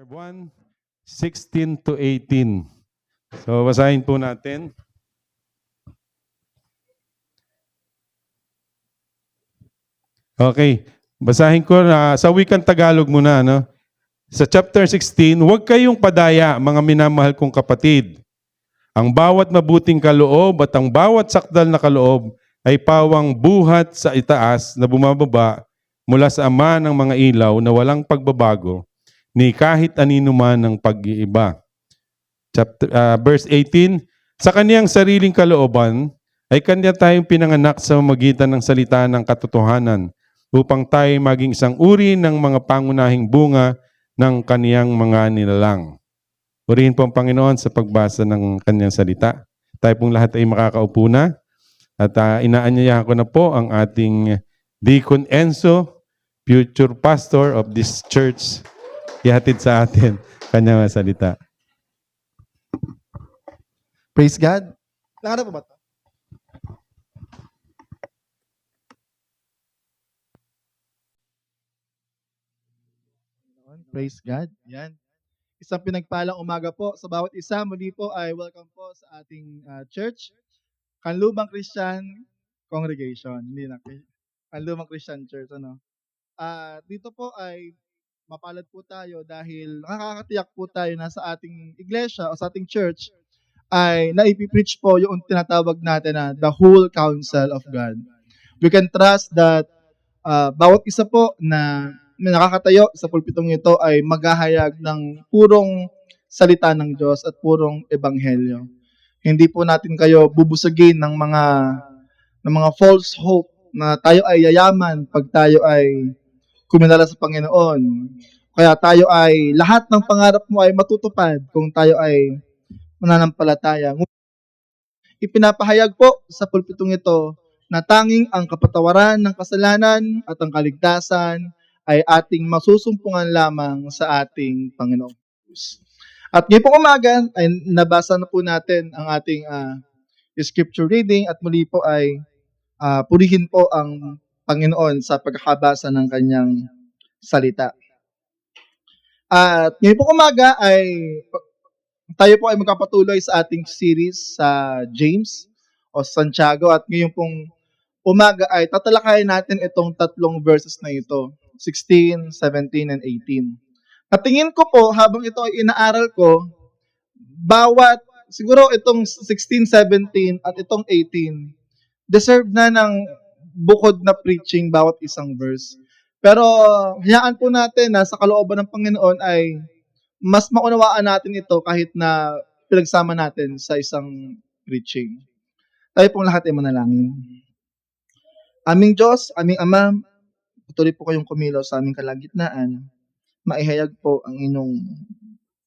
1, 16 to 18. So, basahin po natin. Okay. Basahin ko sa wikang Tagalog muna, no? Sa chapter 16, huwag kayong padaya, mga minamahal kong kapatid. Ang bawat mabuting kaloob at ang bawat sakdal na kaloob ay pawang buhat sa itaas na bumababa mula sa Ama ng mga ilaw na walang pagbabago ni kahit anino man ng pag-iiba. Verse 18, sa kaniyang sariling kalooban ay kanya tayong pinanganak sa magitan ng salita ng katotohanan upang tayo maging isang uri ng mga pangunahing bunga ng kaniyang mga nilalang. Purihin po ang Panginoon sa pagbasa ng kaniyang salita. Tayo pong lahat ay makakaupo na at inaanyayahan ko na po ang ating Deacon Enzo, future pastor of this church, ihatid sa atin kanyang salita. Praise God. Nakara po ba ito? Praise God. Yan. Isang pinagpalang umaga po sa bawat isa. Muli po ay welcome po sa ating church, Kanlubang Christian Congregation. Hindi na, Kanlubang Christian Church. Dito po ay mapalad po tayo dahil nakakatiyak po tayo na sa ating iglesia o sa ating church ay naipipreach po yung tinatawag natin na the whole counsel of God. We can trust that bawat isa po na nakakatayo sa pulpitong ito ay maghahayag ng purong salita ng Diyos at purong ebanghelyo. Hindi po natin kayo bubusagin ng mga false hope na tayo ay yayaman pag tayo ay kuminala sa Panginoon. Kaya tayo ay lahat ng pangarap mo ay matutupad kung tayo ay mananampalataya. Ipinapahayag po sa pulpitong ito na tanging ang kapatawaran ng kasalanan at ang kaligtasan ay ating masusumpungan lamang sa ating Panginoon. At ngayon po umaga ay nabasa na po natin ang ating scripture reading at muli po ay purihin po ang Panginoon sa pagkakabasa ng kanyang salita. At ngayon po umaga ay tayo po ay magpapatuloy sa ating series sa James o Santiago at ngayon pong umaga ay tatalakayin natin itong tatlong verses na ito, 16, 17, and 18. At tingin ko po, habang ito ay inaaral ko, siguro itong 16, 17, at itong 18, deserve na ng bukod na preaching bawat isang verse. Pero hayaan po natin na sa kalooban ng Panginoon ay mas maunawaan natin ito kahit na pinagsama natin sa isang preaching. Tayo pong lahat ay manalangin. Aming Diyos, aming Ama, patuloy po kayong kumilaw sa aming kalagitnaan. Maihayag po ang inyong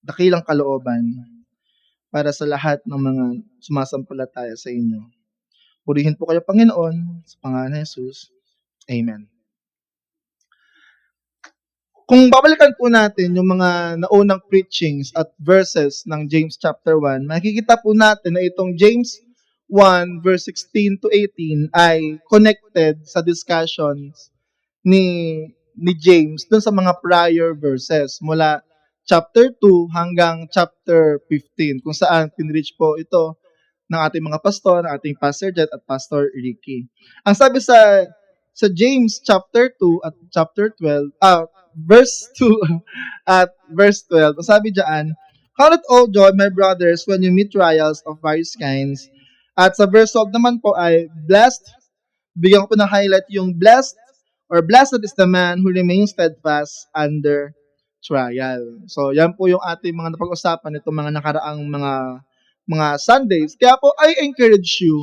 dakilang kalooban para sa lahat ng mga sumasampalataya sa inyo. Purihin po kayo, Panginoon, sa pangalan ni Jesus. Amen. Kung babalikan po natin yung mga naunang preachings at verses ng James chapter 1, makikita po natin na itong James 1 verse 16 to 18 ay connected sa discussions ni James dun sa mga prior verses mula chapter 2 hanggang chapter 15 kung saan pinreach po ito ng ating mga pastor, ng ating Pastor Jet at Pastor Ricky. Ang sabi sa James chapter 2 at chapter 12, verse 2 at verse 12, sabi diyan, count it all joy, my brothers, when you meet trials of various kinds. At sa verse 12 naman po ay blessed, bigyan ko po ng highlight yung blessed is the man who remains steadfast under trial. So yan po yung ating mga napag-usapan itong mga nakaraang mga Sundays. Kaya po I encourage you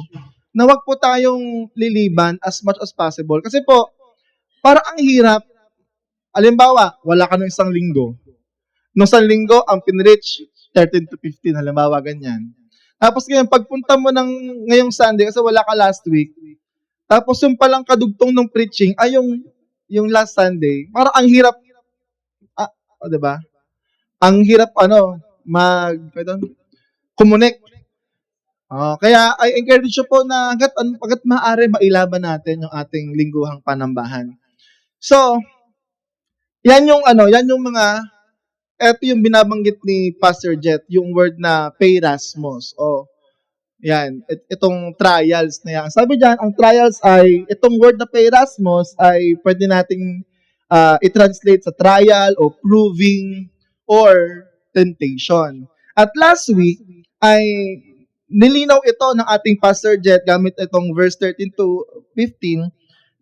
na wag po tayong liliban as much as possible. Kasi po, parang ang hirap. Halimbawa, wala ka ng isang linggo. Nung isang linggo, ang pinreach, 13 to 15, halimbawa, ganyan. Tapos ngayon, pagpunta mo ngayong Sunday, kasi wala ka last week, tapos yung palang kadugtong ng preaching, ay yung last Sunday, parang ang hirap, diba? Ang hirap, connect. Kaya I encourage you po na hanggat maaari mailaban natin yung ating lingguhang panambahan. So, yan yung mga Ito yung binabanggit ni Pastor Jet, yung word na peirasmos. O, yan, itong trials na yan. Sabi diyan, ang trials ay, itong word na peirasmos ay pwede nating i-translate sa trial o proving or temptation. At last week ay nilinaw ito ng ating Pastor Jet gamit itong verse 13 to 15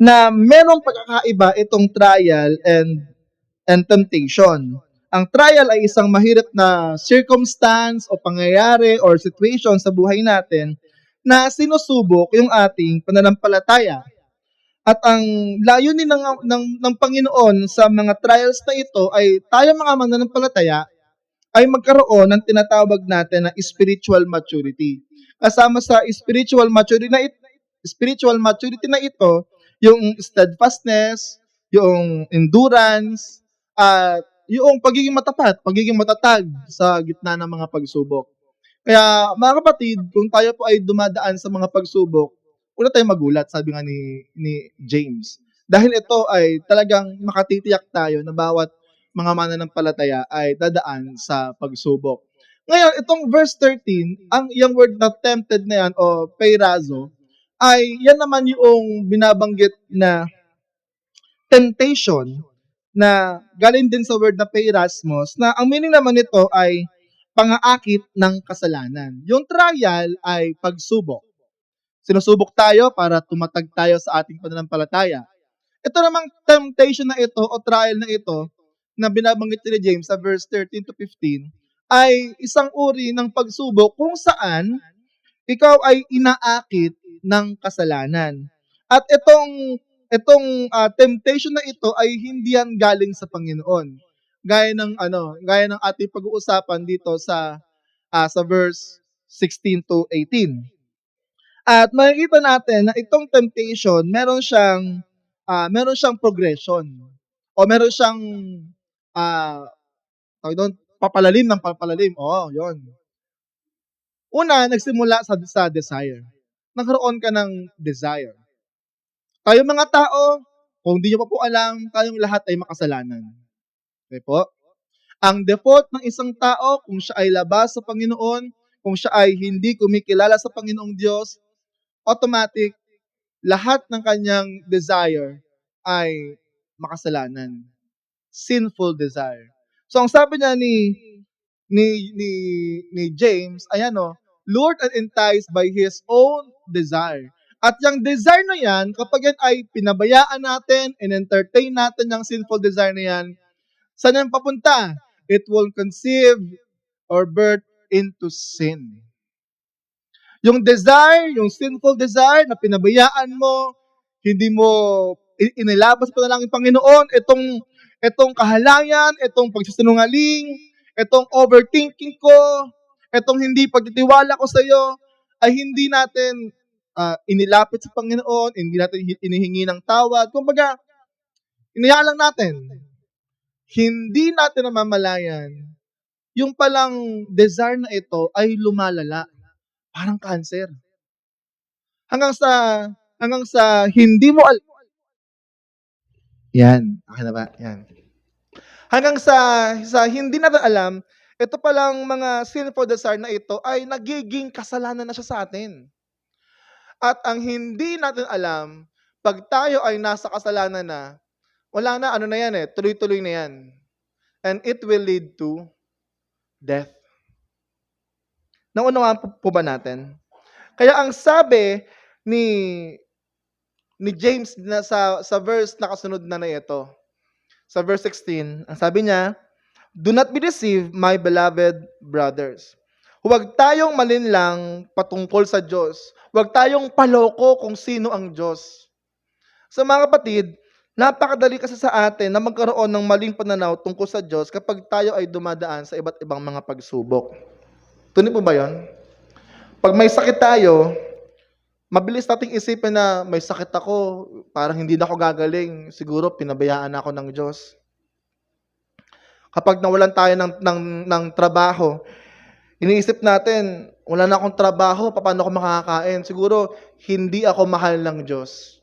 na merong pagkakaiba itong trial and temptation. Ang trial ay isang mahirap na circumstance o pangyayari or situation sa buhay natin na sinusubok yung ating pananampalataya. At ang layunin ng Panginoon sa mga trials na ito ay tayo mga mananampalataya ay magkaroon ng tinatawag natin na spiritual maturity. Kasama sa spiritual maturity na ito, yung steadfastness, yung endurance, at yung pagiging matapat, pagiging matatag sa gitna ng mga pagsubok. Kaya mga kapatid, kung tayo po ay dumadaan sa mga pagsubok, wala tayong magulat, sabi nga ni James. Dahil ito ay talagang makatitiyak tayo na bawat mga mananampalataya ay dadaan sa pagsubok. Ngayon, itong verse 13, yung word na tempted na yan o peirazo, ay yan naman yung binabanggit na temptation na galing din sa word na peirasmos, na ang meaning naman nito ay pangaakit ng kasalanan. Yung trial ay pagsubok. Sinusubok tayo para tumatag tayo sa ating pananampalataya. Ito namang temptation na ito o trial na ito na binabanggit ni James sa verse 13 to 15 ay isang uri ng pagsubok kung saan ikaw ay inaakit ng kasalanan. At itong temptation na ito ay hindi yan galing sa Panginoon. Gaya ng ating pag-uusapan dito sa verse 16 to 18. At makikita natin na itong temptation, meron siyang progression o meron siyang papalalim ng papalalim. Oo, 'yon. Una, nagsimula sa desire. Nagkaroon ka ng desire. Tayo mga tao, kung di nyo pa po alam, tayong lahat ay makasalanan. Okay po? Ang default ng isang tao, kung siya ay labas sa Panginoon, kung siya ay hindi kumikilala sa Panginoong Diyos, automatic, lahat ng kanyang desire ay makasalanan. Sinful desire. So, ang sabi niya ni James, ayan lured and enticed by his own desire. At yung desire na yan, kapag yan ay pinabayaan natin and entertain natin yung sinful desire na yan, saan yan papunta? It will conceive or birth into sin. Yung desire, yung sinful desire na pinabayaan mo, hindi mo inilabas pa na lang yung Panginoon, itong kahalayan, itong pagsisinungaling, itong overthinking ko, itong hindi pagtitiwala ko sa iyo, ay hindi natin inilapit sa Panginoon, hindi natin inihingi ng tawad. Kumbaga, inayaan lang natin. Hindi natin namamalayan, yung palang desire na ito ay lumalala. Parang cancer. Hanggang sa hindi mo Yan, akin na ba? Yan. Hanggang sa hindi natin alam, ito palang mga sinful desire na ito ay nagiging kasalanan na siya sa atin. At ang hindi natin alam, pag tayo ay nasa kasalanan na, wala na, tuloy-tuloy na yan. And it will lead to death. Naunawaan po ba natin? Kaya ang sabi ni James na sa verse na kasunod na ito, sa verse 16, ang sabi niya, "Do not be deceived, my beloved brothers." Huwag tayong malinlang patungkol sa Diyos. Huwag tayong paloko kung sino ang Diyos. So mga kapatid, napakadali kasi sa atin na magkaroon ng maling pananaw tungkol sa Diyos kapag tayo ay dumadaan sa iba't ibang mga pagsubok. Tunay po ba yun? Pag may sakit tayo, mabilis nating isipin na may sakit ako, parang hindi na ako gagaling, siguro pinabayaan ako ng Diyos. Kapag nawalan tayo ng trabaho, iniisip natin, wala na akong trabaho, paano ako makakakain? Siguro, hindi ako mahal ng Diyos.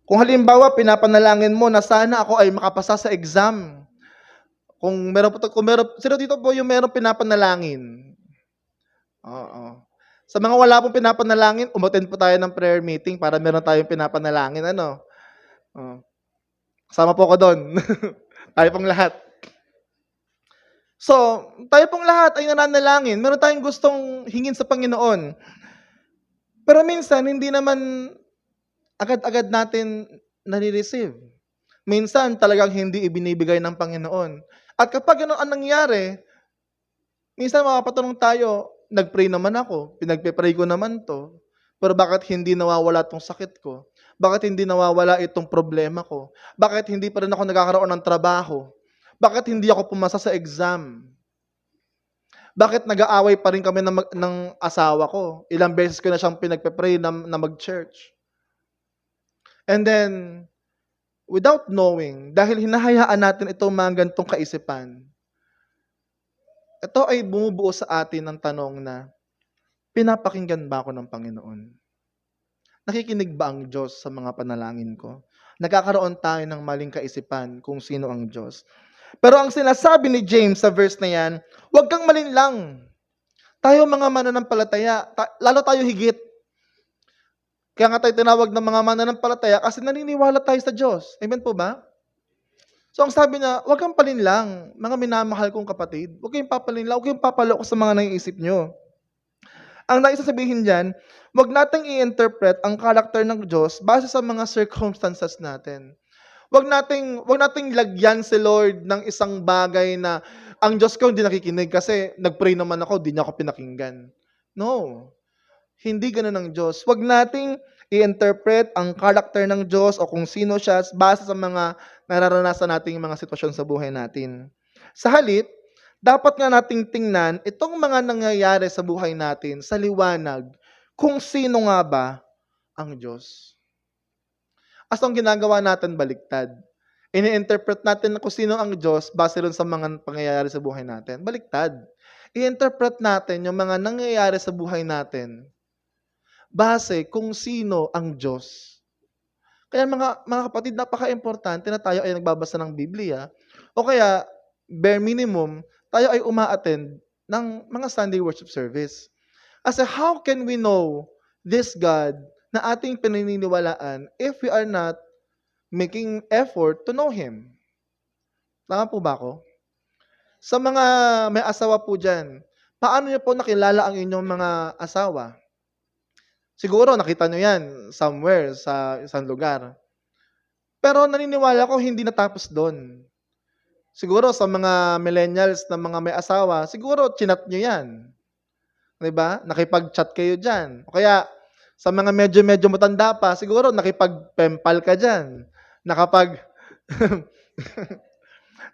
Kung halimbawa, pinapanalangin mo na sana ako ay makapasa sa exam, Sino dito po yung merong pinapanalangin? Oo. Sa mga wala pong pinapanalangin, umattend po tayo ng prayer meeting para meron tayong pinapanalangin, ano? Oh, kasama po ako do'n. Tayo pong lahat. So, tayo pong lahat ay nananalangin, meron tayong gustong hingin sa Panginoon. Pero minsan hindi naman agad-agad natin nare-receive. Minsan talagang hindi ibinibigay ng Panginoon. At kapag gano'n ang nangyari, minsan mapapatanong tayo, nag-pray naman ako, pinagpe-pray ko naman 'to, pero bakit hindi nawawala 'tong sakit ko? Bakit hindi nawawala itong problema ko? Bakit hindi pa rin ako nagkakaroon ng trabaho? Bakit hindi ako pumasa sa exam? Bakit nag-aaway pa rin kami ng asawa ko? Ilang beses ko na siyang pinagpe-pray na mag-church. And then, without knowing, dahil hinahayaan natin itong mga ganitong kaisipan, ito ay bumubuo sa atin ng tanong na, pinapakinggan ba ako ng Panginoon? Nakikinig ba ang Diyos sa mga panalangin ko? Nagkakaroon tayo ng maling kaisipan kung sino ang Diyos. Pero ang sinasabi ni James sa verse na yan, huwag kang malinlang. Tayo mga mananampalataya, lalo tayo higit. Kaya nga tayo tinawag ng mga mananampalataya kasi naniniwala tayo sa Diyos. Amen po ba? So ang sabi niya, huwag kang palinlang, mga minamahal kong kapatid. Huwag kayong papalinlang, huwag kayong papaloko sa mga naiisip nyo. Ang nais sabihin dyan, huwag nating i-interpret ang karakter ng Diyos base sa mga circumstances natin. Huwag nating lagyan si Lord ng isang bagay na ang Diyos ko hindi nakikinig kasi nag-pray naman ako, di niya ako pinakinggan. No. Hindi ganoon ang Diyos. Huwag nating i-interpret ang karakter ng Diyos o kung sino siya base sa mga nararanasan nating mga sitwasyon sa buhay natin. Sa halip, dapat nga nating tingnan itong mga nangyayari sa buhay natin sa liwanag kung sino nga ba ang Diyos. As ang ginagawa natin baliktad. Ini-interpret natin kung sino ang Diyos base rin sa mga pangyayari sa buhay natin. Baliktad. I-interpret natin yung mga nangyayari sa buhay natin base kung sino ang Diyos. Kaya mga kapatid, napaka-importante na tayo ay nagbabasa ng Biblia o kaya, bare minimum, tayo ay uma-attend ng mga Sunday worship service. Kasi how can we know this God na ating pinaniniwalaan if we are not making effort to know Him? Tama po ba ako? Sa mga may asawa po dyan, paano niyo po nakilala ang inyong mga asawa? Siguro nakita nyo yan somewhere sa isang lugar. Pero naniniwala ko hindi natapos doon. Siguro sa mga millennials na mga may asawa, siguro chinat nyo yan. 'Di ba? Nakipag-chat kayo diyan. O kaya sa mga medyo matanda pa, siguro nakipag-penpal ka diyan.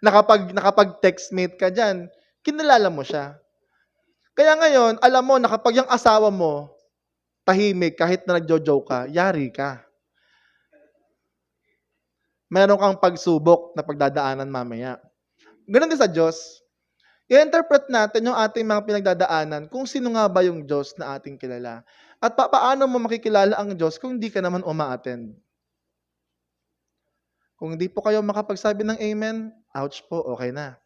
Nakapag-textmate ka diyan. Kinilala mo siya. Kaya ngayon, alam mo na kapag yung asawa mo tahimik kahit na nagjo-joke ka, yari ka. Meron kang pagsubok na pagdadaanan mamaya. Ganun din sa Diyos. I-interpret natin yung ating mga pinagdadaanan kung sino nga ba yung Diyos na ating kilala. At paano mo makikilala ang Diyos kung hindi ka naman uma-attend? Kung hindi po kayo makapagsabi ng amen, ouch po, okay na.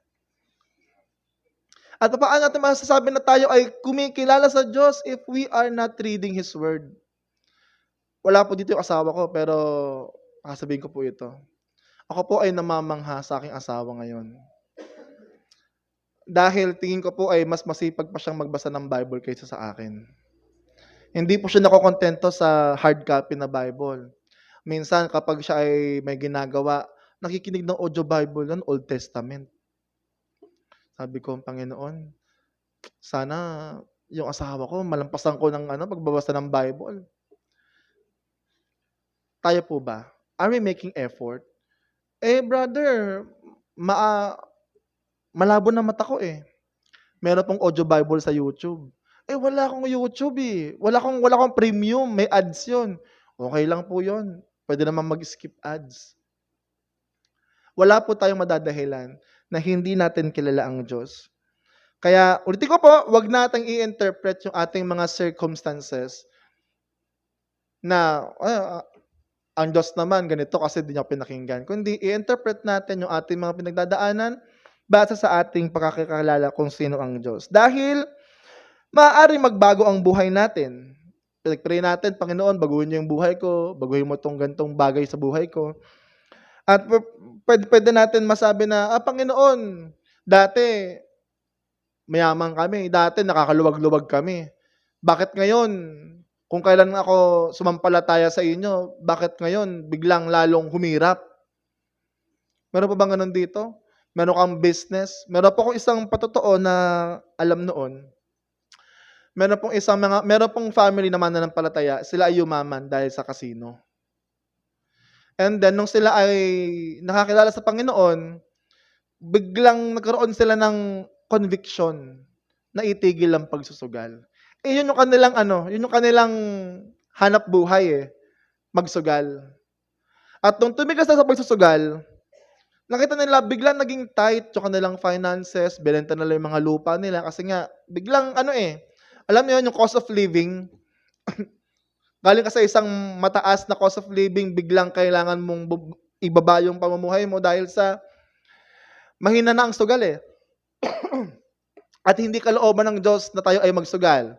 At paano natin masasabi na tayo ay kumikilala sa Diyos if we are not reading His Word? Wala po dito yung asawa ko, pero sabihin ko po ito. Ako po ay namamangha sa aking asawa ngayon. Dahil tingin ko po ay mas masipag pa siyang magbasa ng Bible kaysa sa akin. Hindi po siya nakokontento sa hard copy na Bible. Minsan kapag siya ay may ginagawa, nakikinig ng audio Bible ng Old Testament. Sabi ko, Panginoon, sana yung asawa ko, malampasan ko ng pagbabasa ng Bible. Tayo po ba? Are we making effort? Brother, malabo na mata ko eh. Meron pong audio Bible sa YouTube. Wala akong YouTube eh. Wala akong premium, may ads yun. Okay lang po yun. Pwede naman mag-skip ads. Wala po tayong madadahilan na hindi natin kilala ang Diyos. Kaya, ulitin ko po, wag nating i-interpret yung ating mga circumstances na, ang Diyos naman, ganito kasi di niya pinakinggan. Kundi, i-interpret natin yung ating mga pinagdadaanan base sa ating pagkakakilala kung sino ang Diyos. Dahil maaaring magbago ang buhay natin. Pinag-pray natin, Panginoon, baguhin niyo yung buhay ko, baguhin mo itong gantong bagay sa buhay ko. At pwede natin masabi na, Panginoon, dati mayaman kami, dati nakakaluwag-luwag kami. Bakit ngayon, kung kailan ako sumampalataya sa inyo, bakit ngayon biglang lalong humirap? Meron pa bang ganun dito? Meron kang business? Meron po akong isang patotoo na alam noon. Meron pong family na mananampalataya, sila ay yumaman dahil sa casino. And then, nung sila ay nakakilala sa Panginoon, biglang nagkaroon sila ng conviction na itigil ang pagsusugal. Yun yung kanilang yun yung kanilang hanap buhay magsugal. At nung tumigas na sa pagsusugal, nakita nila biglang naging tight yung kanilang finances, binenta nila yung mga lupa nila kasi nga biglang alam niyo yung cost of living, galing ka sa isang mataas na cost of living, biglang kailangan mong ibaba yung pamumuhay mo dahil sa mahina na ang sugal At hindi kalooban ng Diyos na tayo ay magsugal.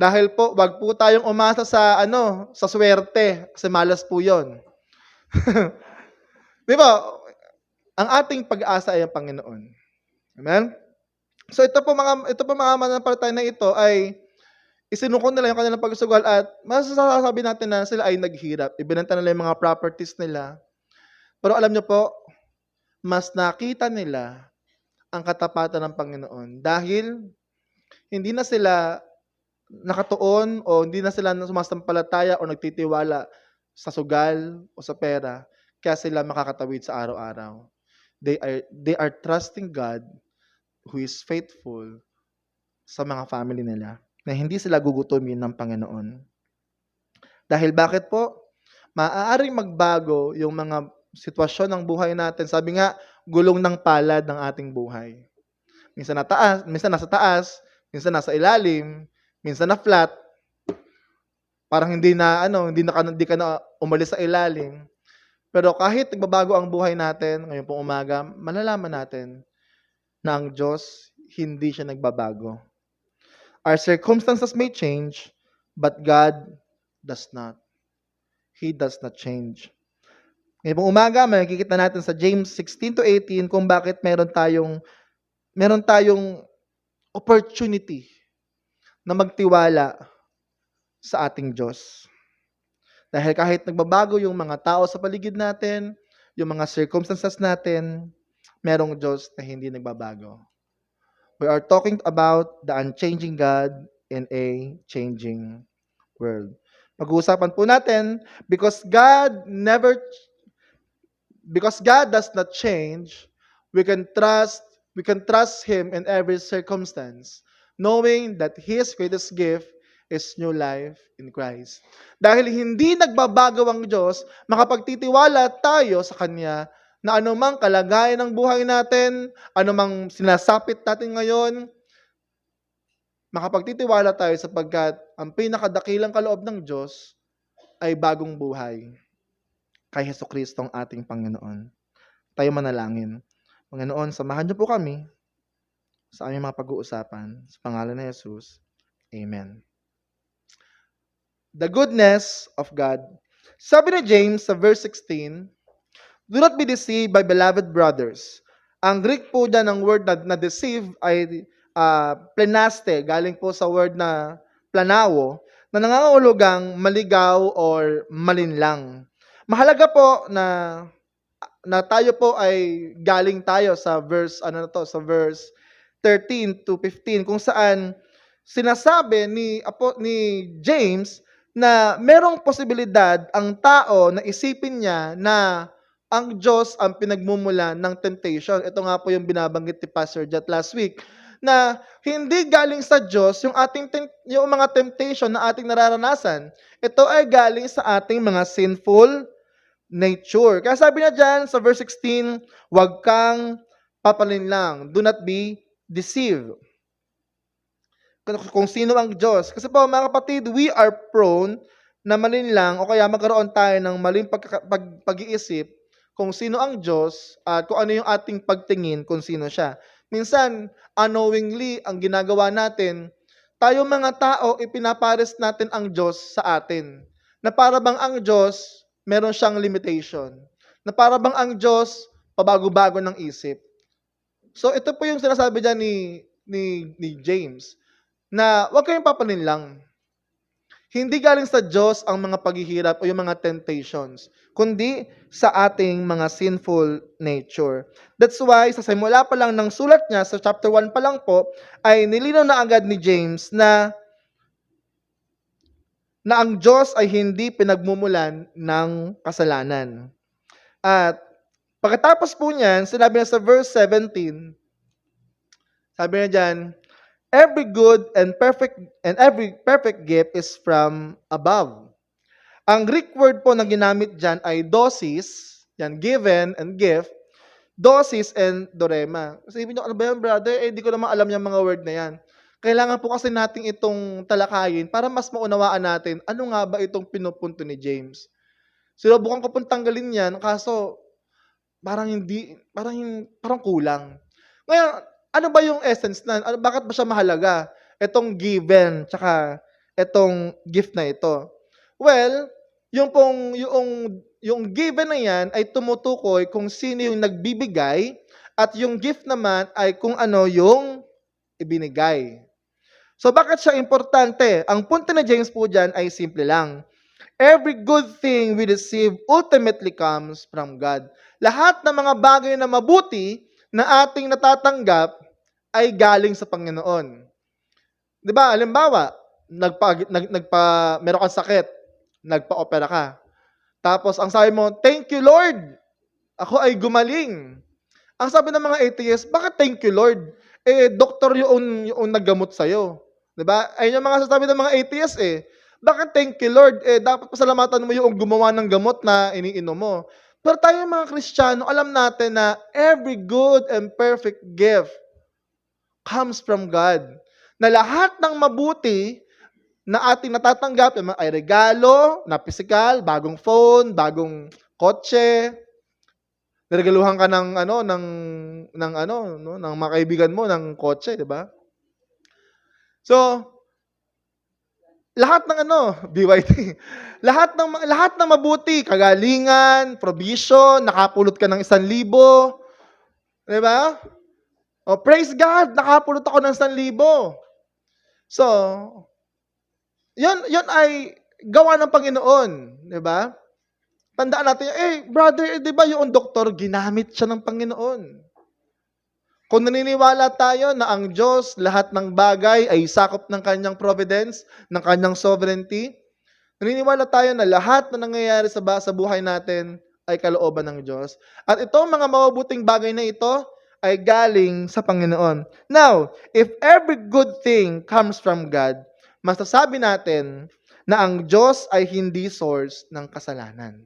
Dahil po, wag po tayong umasa sa sa swerte, kasi malas po 'yon. Di ba? Ang ating pag-asa ay ang Panginoon. Amen? So ito po mga mananampalataya na ito ay isinuko nila yung kanilang pagsugal at masasabi natin na sila ay naghirap. Ibinenta nila yung mga properties nila. Pero alam niyo po, mas nakita nila ang katapatan ng Panginoon dahil hindi na sila nakatuon o hindi na sila sumasampalataya o nagtitiwala sa sugal o sa pera kaya sila makakatawid sa araw-araw. They are trusting God who is faithful sa mga family nila na hindi sila gugutumin ng Panginoon. Dahil bakit po? Maaaring magbago yung mga sitwasyon ng buhay natin. Sabi nga, gulong ng palad ng ating buhay. Minsan nasa taas, minsan nasa ilalim, minsan na flat. Parang hindi ka na umalis sa ilalim. Pero kahit nagbabago ang buhay natin, ngayon pong umaga, malalaman natin na ang Diyos, hindi siya nagbabago. Our circumstances may change, but God does not. He does not change. Ngayon pong umaga, makikita natin sa James 16-18 kung bakit meron tayong opportunity na magtiwala sa ating Diyos. Dahil kahit nagbabago yung mga tao sa paligid natin, yung mga circumstances natin, merong Diyos na hindi nagbabago. We are talking about the unchanging God in a changing world. Pag-uusapan po natin, because God does not change, we can trust Him in every circumstance, knowing that His greatest gift is new life in Christ. Dahil hindi nagbabago ang Diyos, makapagtitiwala tayo sa Kanya na anumang kalagayan ng buhay natin, anumang sinasapit natin ngayon, makapagtitiwala tayo sapagkat ang pinakadakilang kaloob ng Diyos ay bagong buhay kay Jesucristo ang ating Panginoon. Tayo manalangin. Panginoon, samahan niyo po kami sa aming mga pag-uusapan. Sa pangalan ni Jesus. Amen. The goodness of God. Sabi ni James sa verse 16, do not be deceived by beloved brothers. Ang Greek po dyan ng word na deceive ay plenaste, galing po sa word na planawo, na nangangahulugang maligaw or malinlang. Mahalaga po na tayo po ay galing tayo sa verse sa verse 13 to 15 kung saan sinasabi ni James na merong posibilidad ang tao na isipin niya na ang Diyos ang pinagmumulan ng temptation. Ito nga po yung binabanggit ni Pastor Jet last week, na hindi galing sa Diyos yung mga temptation na ating nararanasan. Ito ay galing sa ating mga sinful nature. Kaya sabi niya dyan sa verse 16, huwag kang papalinlang. Do not be deceived. Kung sino ang Diyos. Kasi po mga kapatid, we are prone na malinlang o kaya magkaroon tayo ng maling pag-iisip kung sino ang Diyos at kung ano yung ating pagtingin kung sino siya. Minsan, unknowingly, ang ginagawa natin, tayo mga tao, ipinapares natin ang Diyos sa atin. Na para bang ang Diyos, meron siyang limitation. Na para bang ang Diyos, pabago-bago ng isip. So, ito po yung sinasabi dyan ni James, na huwag kayong papaninlang. Hindi galing sa Diyos ang mga paghihirap o yung mga temptations, kundi sa ating mga sinful nature. That's why, sa simula pa lang ng sulat niya, sa chapter 1 pa lang po, ay nilinaw na agad ni James na ang Diyos ay hindi pinagmumulan ng kasalanan. At pagkatapos po niyan, sinabi niya sa verse 17, sabi niya dyan, every good and every perfect gift is from above. Ang Greek word po na ginamit dyan ay dosis, yan, given and gift, dosis and dorema. Kasi ibig nyo, ano ba yan, brother? Di ko naman alam yung mga word na yan. Kailangan po kasi nating itong talakayin para mas maunawaan natin ano nga ba itong pinupunto ni James. Sinubukan ko pong tanggalin yan, kaso parang kulang. Ngayon, ano ba yung essence na? Bakit ba siya mahalaga? Itong given, tsaka itong gift na ito. Well, yung given na yan ay tumutukoy kung sino yung nagbibigay at yung gift naman ay kung ano yung ibinigay. So, bakit siya importante? Ang punto ni James po dyan ay simple lang. Every good thing we receive ultimately comes from God. Lahat ng mga bagay na mabuti na ating natatanggap ay galing sa Panginoon. 'Di ba? Halimbawa, meron kang sakit, nagpa-opera ka. Tapos ang sabi mo, "Thank you Lord. Ako ay gumaling." Ang sabi ng mga atheists, "Bakit thank you Lord? Doktor yung naggamot sa iyo." 'Di ba? Ayun yung mga sasabi ng mga atheists eh. Bakit thank you Lord? Dapat pasalamatan mo yung gumawa ng gamot na iniinom mo. Pero tayo mga Kristiyano, alam natin na every good and perfect gift comes from God. Na lahat ng mabuti na ating natatanggap ay regalo, na physical, bagong phone, bagong kotse, niregaluhan ka ng mga kaibigan mo ng kotse, 'di ba? So, lahat ng BYT. lahat ng mabuti, kagalingan, provision, nakapulot ka ng 1,000, 'di ba? Oh, praise God, nakapulot ako ng 1,000. So, yun ay gawa ng Panginoon, 'di ba? Tandaan natin, brother, 'di ba yung doktor ginamit siya ng Panginoon? Kung naniniwala tayo na ang Diyos, lahat ng bagay ay sakop ng kanyang providence, ng kanyang sovereignty, naniniwala tayo na lahat na nangyayari sa buhay natin ay kalooban ng Diyos. At itong mga mabubuting bagay na ito ay galing sa Panginoon. Now, if every good thing comes from God, masasabi natin na ang Diyos ay hindi source ng kasalanan.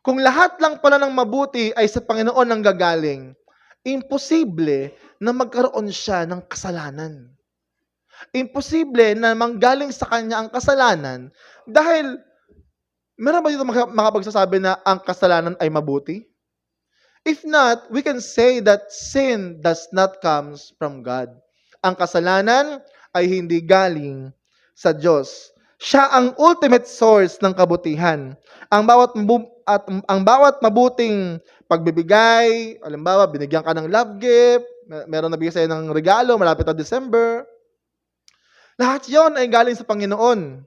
Kung lahat lang pala ng mabuti ay sa Panginoon ang gagaling, imposible na magkaroon siya ng kasalanan. Imposible na manggaling sa Kanya ang kasalanan dahil meron ba dito makapagsasabi na ang kasalanan ay mabuti? If not, we can say that sin does not come from God. Ang kasalanan ay hindi galing sa Diyos. Siya ang ultimate source ng kabutihan. Ang bawat mabuting pagbibigay, halimbawa, binigyan ka ng love gift, meron nabigay sa'yo ng regalo, malapit na December. Lahat yon ay galing sa Panginoon.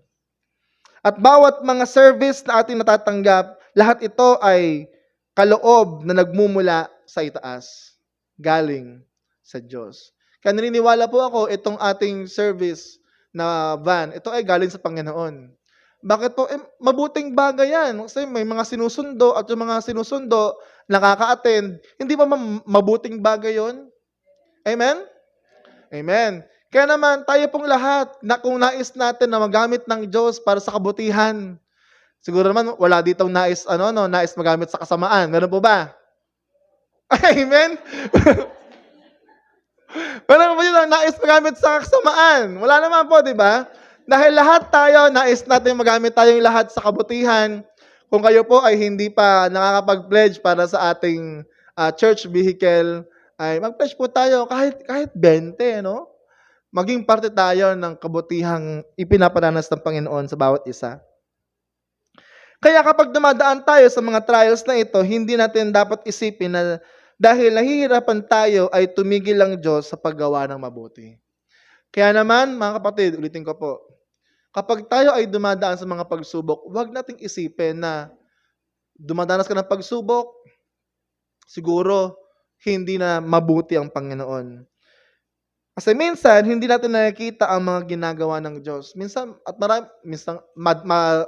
At bawat mga service na ating natatanggap, lahat ito ay kaloob na nagmumula sa itaas. Galing sa Diyos. Kaya naniniwala po ako, itong ating service na van, ito ay galing sa Panginoon. Bakit po? Mabuting bagay yan. Kasi may mga sinusundo at yung mga sinusundo, nakaka-attend. Hindi ba mabuting bagay yon? Amen? Amen. Kaya naman, tayo pong lahat, na kung nais natin na magamit ng Diyos para sa kabutihan, siguro naman, wala ditong nais magamit sa kasamaan. Meron po ba? Amen? Meron po dito nais magamit sa kasamaan. Wala naman po, di ba? Dahil lahat tayo, nais natin magamit tayong lahat sa kabutihan. Kung kayo po ay hindi pa nakakapag-pledge para sa ating church vehicle, ay mag-pledge po tayo kahit 20, no? Maging parte tayo ng kabutihang ipinaparanas ng Panginoon sa bawat isa. Kaya kapag dumadaan tayo sa mga trials na ito, hindi natin dapat isipin na dahil nahihirapan tayo ay tumigil ang Diyos sa paggawa ng mabuti. Kaya naman, mga kapatid, ulitin ko po, kapag tayo ay dumadaan sa mga pagsubok, huwag nating isipin na dumadanas ka ng pagsubok, siguro hindi na mabuti ang Panginoon. Kasi minsan, hindi natin nakikita ang mga ginagawa ng Diyos. Minsan,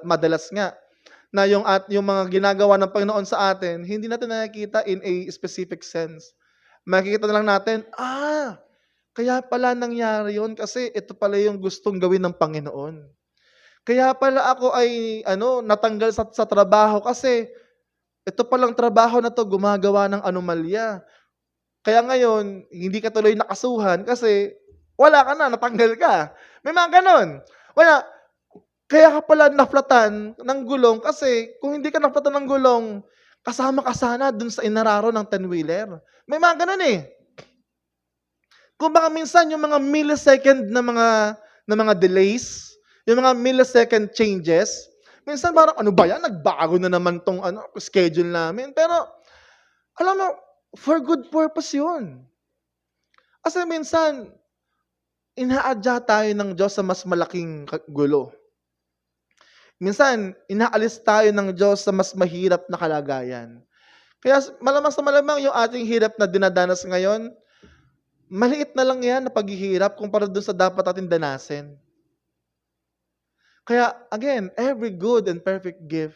madalas nga, na yung mga ginagawa ng Panginoon sa atin, hindi natin nakikita in a specific sense. Makikita na lang natin, kaya pala nangyari yun kasi ito pala yung gustong gawin ng Panginoon. Kaya pala ako ay natanggal sa trabaho kasi ito palang trabaho na to gumagawa ng anomalya. Kaya ngayon, hindi ka tuloy nakasuhan kasi wala ka na, natanggal ka. May mga ganon. Kaya ka pala naflatan ng gulong kasi kung hindi ka naflatan ng gulong, kasama ka sana dun sa inararo ng 10-wheeler. May mga ganun eh. Kung baka minsan yung mga millisecond na mga delays, yung mga millisecond changes, minsan parang ano ba yan? Nagbago na naman tong schedule namin. Pero alam mo, for good purpose yun. Kasi minsan, inaadya tayo ng Diyos sa mas malaking gulo. Minsan, inaalis tayo ng Diyos sa mas mahirap na kalagayan. Kaya malamang sa malamang yung ating hirap na dinadanas ngayon, maliit na lang yan na paghihirap kumpara doon sa dapat natin danasin. Kaya again, every good and perfect gift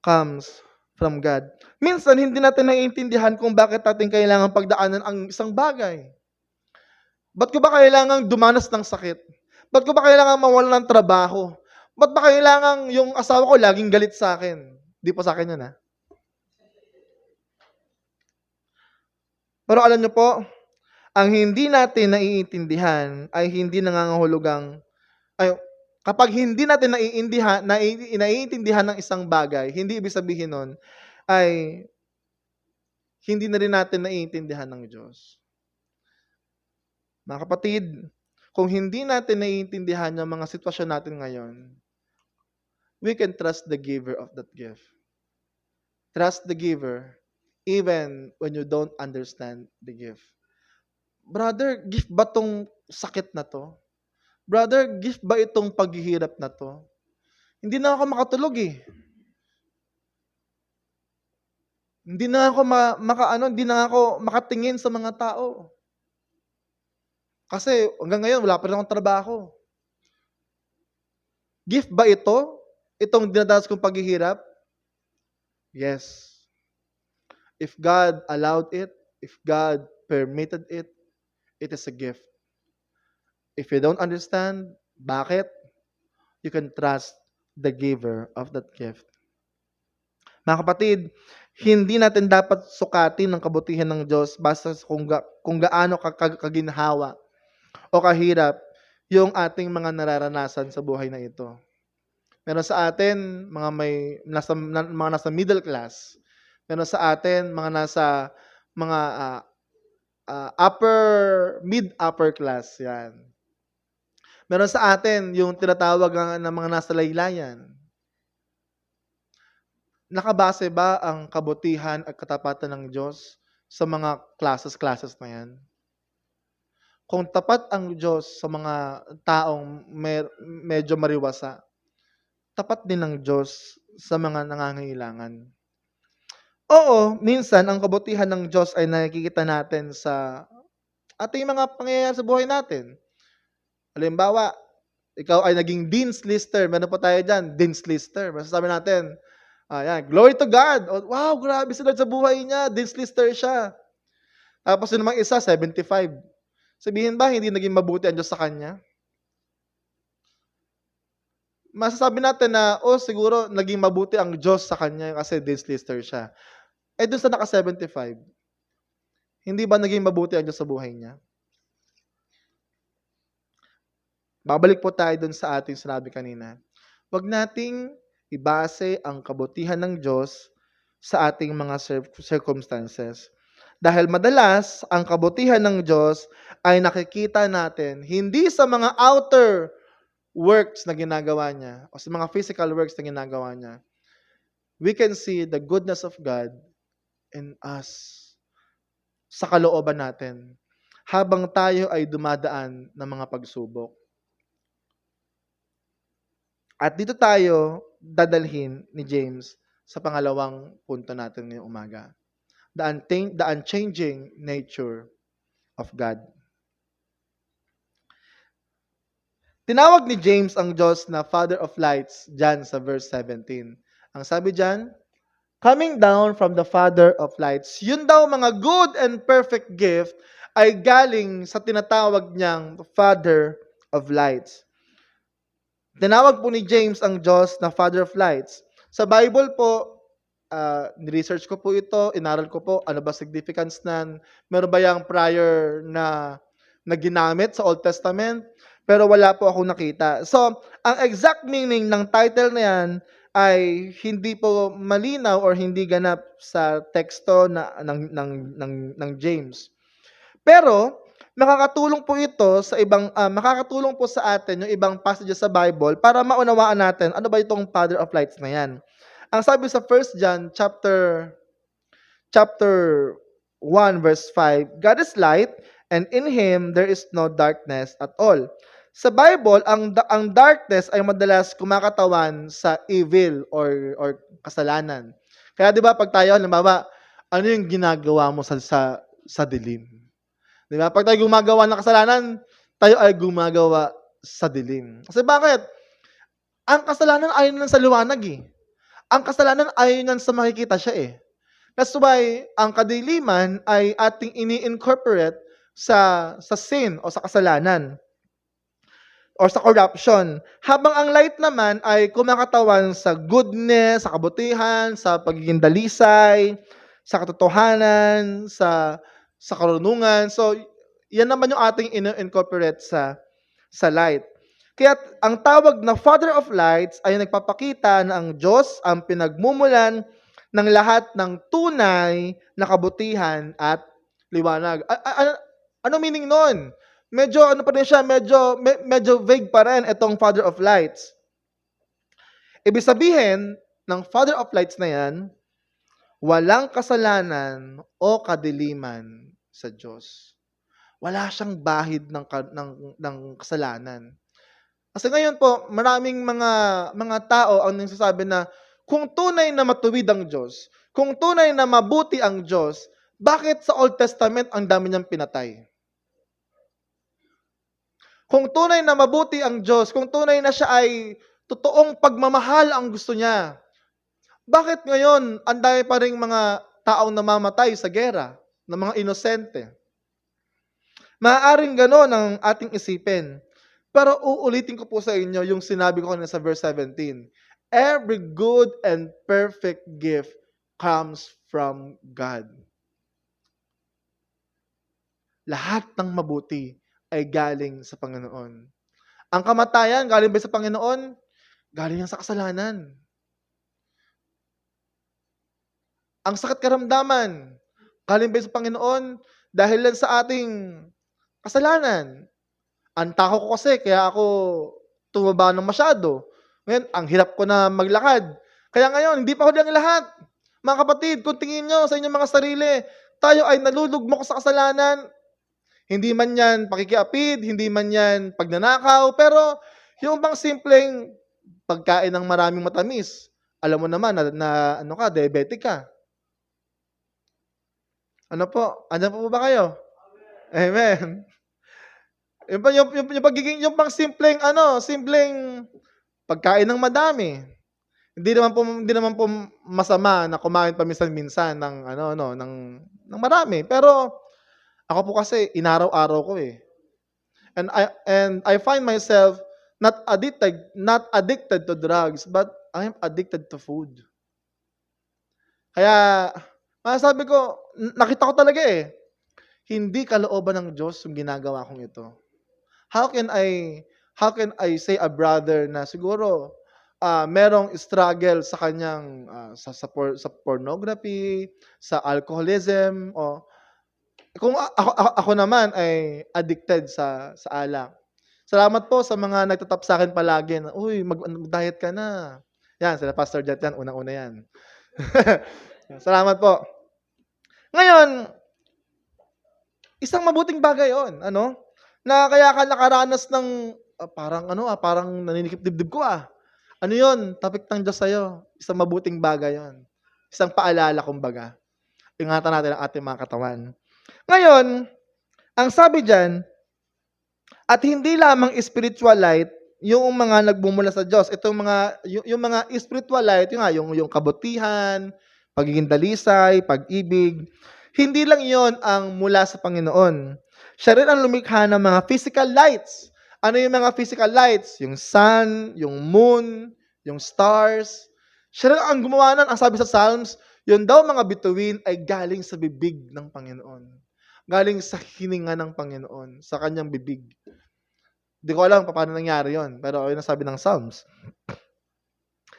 comes from God. Minsan, hindi natin naiintindihan kung bakit natin kailangan pagdaanan ang isang bagay. Ba't ko ba kailangan dumanas ng sakit? Ba't ko ba kailangan mawala ng trabaho? Ba't ba kailangan yung asawa ko laging galit sa akin? Di pa sa akin yun, ha? Pero alam niyo po, ang hindi natin naiintindihan ay hindi nangangahulugang, kapag hindi natin naiintindihan ng isang bagay, hindi ibig sabihin nun, ay hindi na rin natin naiintindihan ng Diyos. Mga kapatid, kung hindi natin naiintindihan yung mga sitwasyon natin ngayon, we can trust the giver of that gift. Trust the giver even when you don't understand the gift. Brother, gift ba tong sakit na to? Brother, gift ba itong paghihirap na to? Hindi na ako makatulog eh. Hindi na ako makatingin sa mga tao. Kasi hanggang ngayon, wala pa rin akong trabaho. Gift ba ito? Itong dinadanas kong paghihirap? Yes. If God allowed it, if God permitted it, it is a gift. If you don't understand, bakit? You can trust the giver of that gift. Mga kapatid, hindi natin dapat sukatin ang kabutihan ng Diyos basta kung gaano kaginhawa o kahirap yung ating mga nararanasan sa buhay na ito. Meron sa atin mga nasa middle class. Meron sa atin mga nasa mid-upper class, yan. Meron sa atin yung tinatawag ng mga nasa laylayan. Nakabase ba ang kabutihan at katapatan ng Diyos sa mga classes na yan? Kung tapat ang Diyos sa mga taong medyo mariwasa, tapat din ng Diyos sa mga nangangailangan. Oo, minsan ang kabutihan ng Diyos ay nakikita natin sa ating mga pangyayari sa buhay natin. Halimbawa, ikaw ay naging Dean's Lister. Meron pa tayo dyan, Dean's Lister. Masasabi natin, glory to God. Wow, grabe si Lord sa buhay niya. Dean's Lister siya. Tapos yung namang isa, 75. Sabihin ba, hindi naging mabuti ang Diyos sa kanya? Masasabi natin na, siguro naging mabuti ang Diyos sa kanya kasi Dean's Lister siya. Doon sa naka-75, hindi ba naging mabuti ang Diyos sa buhay niya? Babalik po tayo doon sa ating sinabi kanina. Huwag nating ibase ang kabutihan ng Diyos sa ating mga circumstances. Dahil madalas, ang kabutihan ng Diyos ay nakikita natin hindi sa mga outer works na ginagawa niya o sa mga physical works na ginagawa niya. We can see the goodness of God in us sa kalooban natin habang tayo ay dumadaan ng mga pagsubok. At dito tayo dadalhin ni James sa pangalawang punto natin ngayong umaga. The unchanging nature of God. Tinawag ni James ang Diyos na Father of Lights dyan sa verse 17. Ang sabi dyan, coming down from the Father of Lights, yun daw mga good and perfect gift ay galing sa tinatawag niyang Father of Lights. Tinawag po ni James ang Diyos na Father of Lights. Sa Bible po, ni-research ko po ito, inaral ko po, ano ba significance nan? Meron ba yung prior na ginamit sa Old Testament? Pero wala po akong nakita. So, ang exact meaning ng title na yan ay hindi po malinaw or hindi ganap sa teksto ng James. Pero makakatulong po ito sa makakatulong po sa atin yung ibang passages sa Bible para maunawaan natin ano ba itong Father of Lights na yan. Ang sabi sa 1 John chapter 1 verse 5, God is light and in Him there is no darkness at all. Sa Bible, ang darkness ay madalas kumakatawan sa evil or kasalanan. Kaya 'di ba pag tayo halimbawa, ano yung ginagawa mo sa dilim? 'Di ba? Pag tayo gumagawa ng kasalanan, tayo ay gumagawa sa dilim. Kasi bakit? Ang kasalanan ayaw nan sa liwanag eh. Ang kasalanan ayaw nan sa makikita siya eh. That's why ang kadiliman ay ating ini-incorporate sa sin o sa kasalanan or sa corruption. Habang ang light naman ay kumakatawan sa goodness, sa kabutihan, sa pagiging dalisay, sa katotohanan, sa karunungan. So, yan naman yung ating incorporate sa light. Kaya ang tawag na Father of Lights ay nagpapakita na ang Diyos ang pinagmumulan ng lahat ng tunay na kabutihan at liwanag. Ano meaning nun? Medyo pa rin siya, medyo vague pa rin itong Father of Lights. Ibig sabihin ng Father of Lights na yan, walang kasalanan o kadiliman sa Diyos. Wala siyang bahid ng kasalanan. Kasi ngayon po, maraming mga tao ang nagsasabi na kung tunay na matuwid ang Diyos, kung tunay na mabuti ang Diyos, bakit sa Old Testament ang dami niyang pinatay? Kung tunay na mabuti ang Diyos, kung tunay na siya ay totoong pagmamahal ang gusto niya, bakit ngayon ang dami pa ring mga taong namamatay sa gera, ng mga inosente? Maaaring gano'n ang ating isipin. Pero uulitin ko po sa inyo yung sinabi ko kanina sa verse 17. Every good and perfect gift comes from God. Lahat ng mabuti ay galing sa Panginoon. Ang kamatayan, galing ba sa Panginoon? Galing yan sa kasalanan. Ang sakit karamdaman, galing ba sa Panginoon? Dahil lang sa ating kasalanan. Ang tako ko kasi, kaya ako tumaba ng masyado. Ngayon, ang hirap ko na maglakad. Kaya ngayon, hindi pa huli ang lahat. Mga kapatid, kung tingin nyo sa inyong mga sarili, tayo ay nalulugmok sa kasalanan. Hindi man yan pakikiapid, hindi man yan pagnanakaw, pero yung bang simpleng pagkain ng maraming matamis, alam mo naman na ano ka, diabetic ka. Ano po? Ano po ba kayo? Amen. Yung pang simpleng simpleng pagkain ng madami. Hindi naman po masama na kumain paminsan-minsan ng marami, pero ako po kasi inaraw-araw ko eh. And I find myself not addicted to drugs, but I am addicted to food. Kaya masasabi ko, nakita ko talaga eh, hindi kalooban ng Diyos yung ginagawa kong ito. How can I say a brother na siguro merong struggle sa kanyang sa pornography, sa alcoholism, o kung ako naman ay addicted sa alak. Salamat po sa mga nagtatap sa akin palagi na, "Uy, mag-diet ka na." Yan, sila Pastor Jet yan, unang-una yan. Salamat po. Ngayon, isang mabuting bagay 'yon, ano, na kaya ka nakaranas ng, parang naninikip dibdib ko, Ano 'yon, topic ng Diyos sa'yo, isang mabuting bagay 'yon. Isang paalala kumbaga. Ingatan natin ang ating mga katawan. Ngayon, ang sabi diyan, at hindi lamang spiritual light yung mga nagmumula sa Diyos. Itong yung mga spiritual light, yun nga, yung kabutihan, pagiging dalisay, pag-ibig. Hindi lang yon ang mula sa Panginoon. Siya rin ang lumikha ng mga physical lights. Ano yung mga physical lights? Yung sun, yung moon, yung stars. Siya rin ang gumawa nun. Ang sabi sa Psalms, yun daw mga bituin ay galing sa bibig ng Panginoon. Galing sa hininga ng Panginoon, sa kanyang bibig. Hindi ko alam paano nangyari yon, pero yun ang sabi ng Psalms.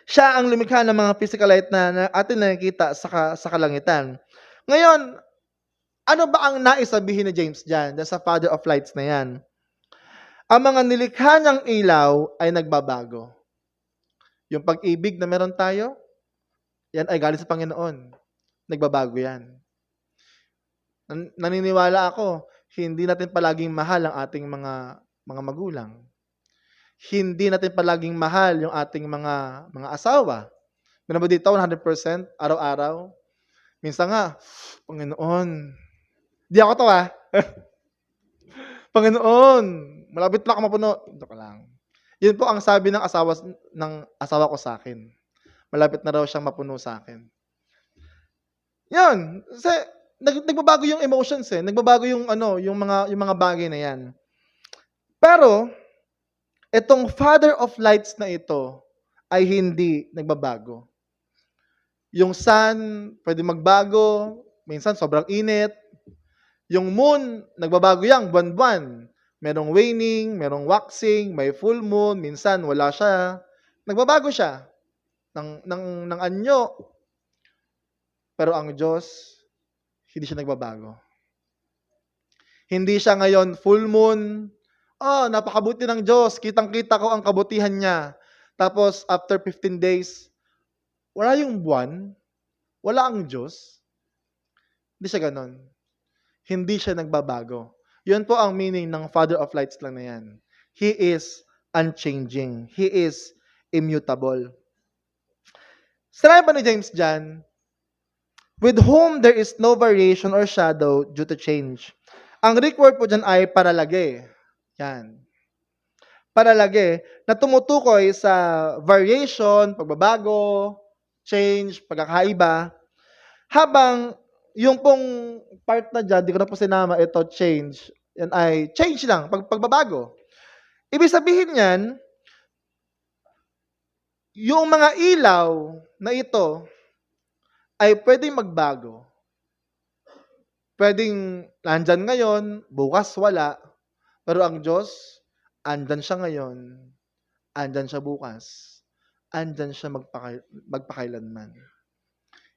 Siya ang lumikha ng mga physical light na atin nakikita sa kalangitan. Ngayon, ano ba ang nais sabihin ni James dyan sa Father of Lights na yan? Ang mga nilikha niyang ilaw ay nagbabago. Yung pag-ibig na meron tayo, yan ay galing sa Panginoon. Nagbabago yan. Naniniwala ako, hindi natin palaging mahal ang ating mga magulang. Hindi natin palaging mahal yung ating mga asawa. Meron ba dito 100% araw-araw? Minsan nga, Panginoon, di ako to Panginoon, malapit na ako mapuno. Ito ka lang. Yun po ang sabi ng asawa ko sa akin. Malapit na raw siyang mapuno sa akin. Yun. Kasi nagbabago yung emotions Nagbabago yung mga bagay na yan. Pero itong Father of Lights na ito ay hindi nagbabago. Yung sun, pwede magbago, minsan sobrang init. Yung moon, nagbabago yan, buwan-buwan. Merong waning, merong waxing, may full moon, minsan wala siya. Nagbabago siya ng anyo. Pero ang Diyos, hindi siya nagbabago. Hindi siya ngayon full moon. Napakabuti ng Diyos. Kitang-kita ko ang kabutihan niya. Tapos, after 15 days, wala yung buwan. Wala ang Diyos. Hindi siya ganon. Hindi siya nagbabago. Yun po ang meaning ng Father of Lights lang na yan. He is unchanging. He is immutable. Sinabi pa ni James dyan, with whom there is no variation or shadow due to change. Ang Greek word po dyan ay paralage. Yan. Paralage na tumutukoy sa variation, pagbabago, change, pagkakaiba. Habang yung pong part na dyan, di ko na po sinama ito, change. Yan ay change lang, pagbabago. Ibig sabihin yan, yung mga ilaw na ito ay pwedeng magbago. Pwedeng nandyan ngayon, bukas wala. Pero ang Diyos, andyan siya ngayon, andyan siya bukas, andyan siya magpakailanman.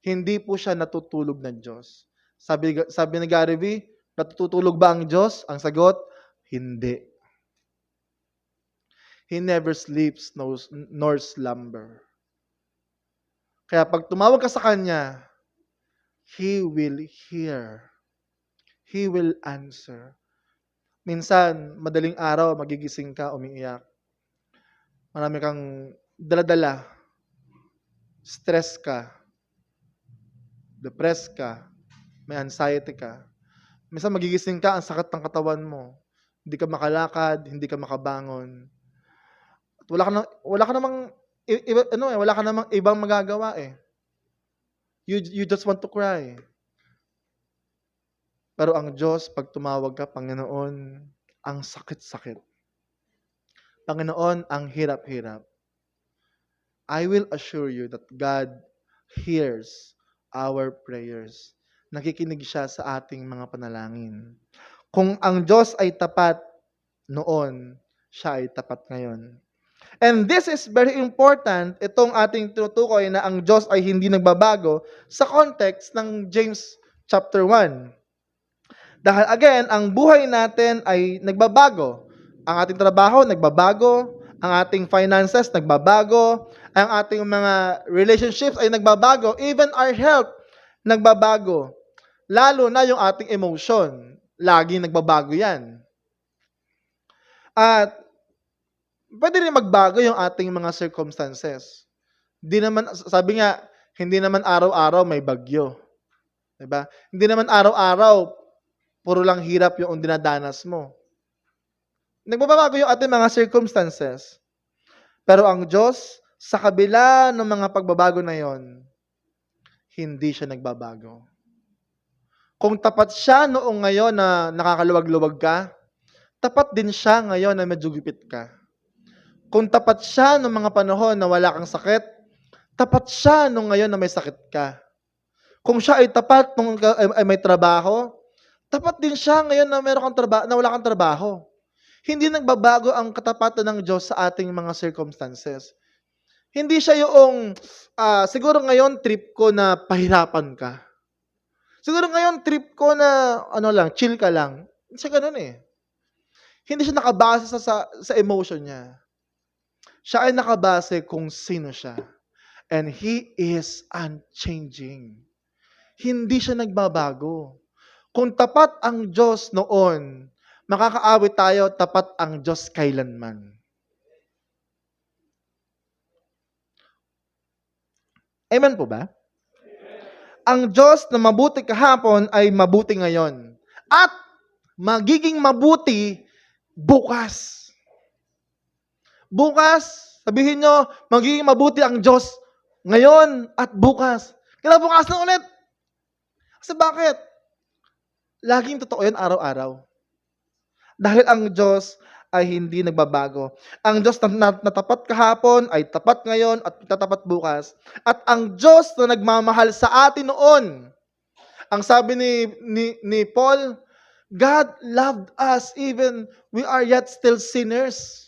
Hindi po siya natutulog ng Diyos. Sabi ni Gary V, natutulog ba ang Diyos? Ang sagot, hindi. He never sleeps nor slumber. Kaya pag tumawag ka sa Kanya, He will hear. He will answer. Minsan, madaling araw, magigising ka, umiiyak. Marami kang dala-dala. Stress ka. Depressed ka, may anxiety ka. Minsan magigising ka, ang sakit ng katawan mo. Hindi ka makalakad, hindi ka makabangon. At wala ka namang ibang magagawa You just want to cry. Pero ang Diyos, pag tumawag ka, Panginoon, ang sakit-sakit. Panginoon, ang hirap-hirap. I will assure you that God hears our prayers. Nakikinig siya sa ating mga panalangin. Kung ang Diyos ay tapat noon, siya ay tapat ngayon. And this is very important, itong ating tinutukoy na ang Diyos ay hindi nagbabago sa context ng James chapter 1. Dahil again, ang buhay natin ay nagbabago. Ang ating trabaho nagbabago, ang ating finances nagbabago, ang ating mga relationships ay nagbabago, even our health nagbabago. Lalo na yung ating emotion, laging nagbabago yan. At pwede rin magbago yung ating mga circumstances. Hindi naman, sabi nga, hindi naman araw-araw may bagyo. Diba? Hindi naman araw-araw puro lang hirap yung dinadanas mo. Nagbabago yung ating mga circumstances. Pero ang Diyos, sa kabila ng mga pagbabago na yon, hindi siya nagbabago. Kung tapat siya noong ngayon na nakakaluwag-luwag ka, tapat din siya ngayon na medyo gipit ka. Kung tapat siya noong mga panahon na wala kang sakit, tapat siya noong ngayon na may sakit ka. Kung siya ay tapat nung ay may trabaho, tapat din siya ngayon na meron kang trabaho, na wala kang trabaho. Hindi nagbabago ang katapatan ng Diyos sa ating mga circumstances. Hindi siya yung, siguro ngayon trip ko na pahirapan ka. Siguro ngayon trip ko na, chill ka lang. Hindi siya ganun eh. Hindi siya nakabase sa emotion niya. Siya ay nakabase kung sino siya. And He is unchanging. Hindi siya nagbabago. Kung tapat ang Diyos noon, makakaawit tayo, tapat ang Diyos kailanman. Amen po ba? Ang Diyos na mabuti kahapon ay mabuti ngayon. At magiging mabuti bukas. Bukas, sabihin nyo, magiging mabuti ang Diyos ngayon at bukas. Kinabukas na ulit. Kasi bakit? Laging totoo yan araw-araw. Dahil ang Diyos ay hindi nagbabago. Ang Diyos na tapat kahapon ay tapat ngayon at tatapat bukas. At ang Diyos na nagmamahal sa atin noon, ang sabi ni Paul, God loved us even we are yet still sinners.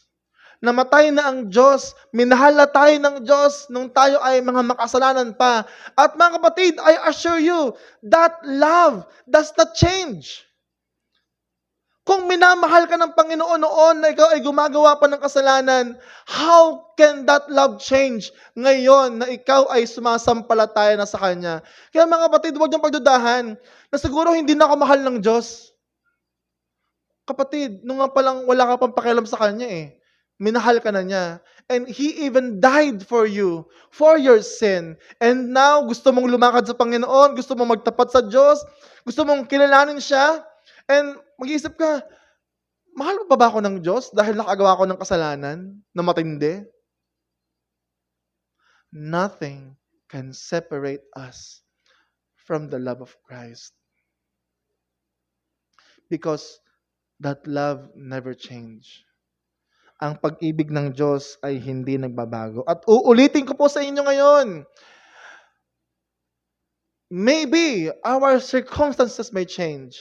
Namatay na ang Diyos, minahal na tayo ng Diyos nung tayo ay mga makasalanan pa. At mga kapatid, I assure you, that love does not change. Kung minamahal ka ng Panginoon noon na ikaw ay gumagawa pa ng kasalanan, how can that love change ngayon na ikaw ay sumasampalataya na sa Kanya? Kaya mga kapatid, huwag niyong pagdudahan na siguro hindi na ako mahal ng Diyos. Kapatid, nung nga palang wala ka pang pakialam sa Kanya eh. Minahal ka na niya. And He even died for you, for your sin. And now, gusto mong lumakad sa Panginoon, gusto mong magtapat sa Diyos, gusto mong kilalanin siya, and mag-iisip ka, mahal pa ba ako ng Diyos dahil nakagawa ko ng kasalanan na matindi? Nothing can separate us from the love of Christ. Because that love never changed. Ang pag-ibig ng Diyos ay hindi nagbabago. At uulitin ko po sa inyo ngayon, maybe our circumstances may change,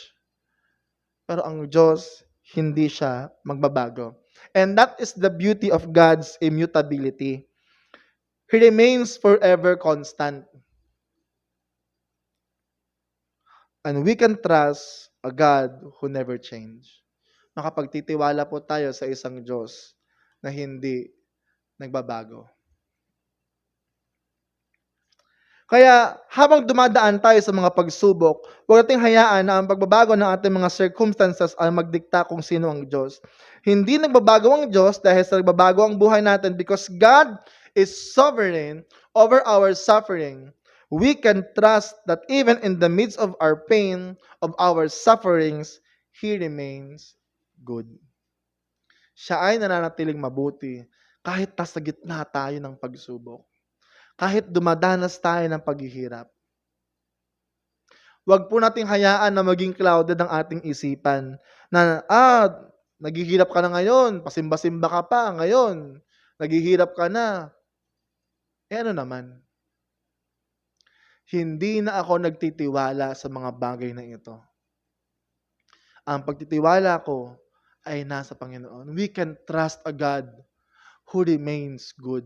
pero ang Diyos, hindi siya magbabago. And that is the beauty of God's immutability. He remains forever constant. And we can trust a God who never changes. Makapagtitiwala po tayo sa isang Diyos na hindi nagbabago. Kaya habang dumadaan tayo sa mga pagsubok, huwag nating hayaan na ang pagbabago ng ating mga circumstances ay magdikta kung sino ang Diyos. Hindi nagbabago ang Diyos dahil sa nagbabago ang buhay natin because God is sovereign over our suffering. We can trust that even in the midst of our pain, of our sufferings, He remains good. Siya ay nananatiling mabuti kahit nasa gitna tayo ng pagsubok. Kahit dumadanas tayo ng paghihirap. Huwag po nating hayaan na maging clouded ang ating isipan na, naghihirap ka na ngayon, pasimba-simba ka pa ngayon, naghihirap ka na. Ano naman? Hindi na ako nagtitiwala sa mga bagay na ito. Ang pagtitiwala ko ay nasa Panginoon. We can trust a God who remains good.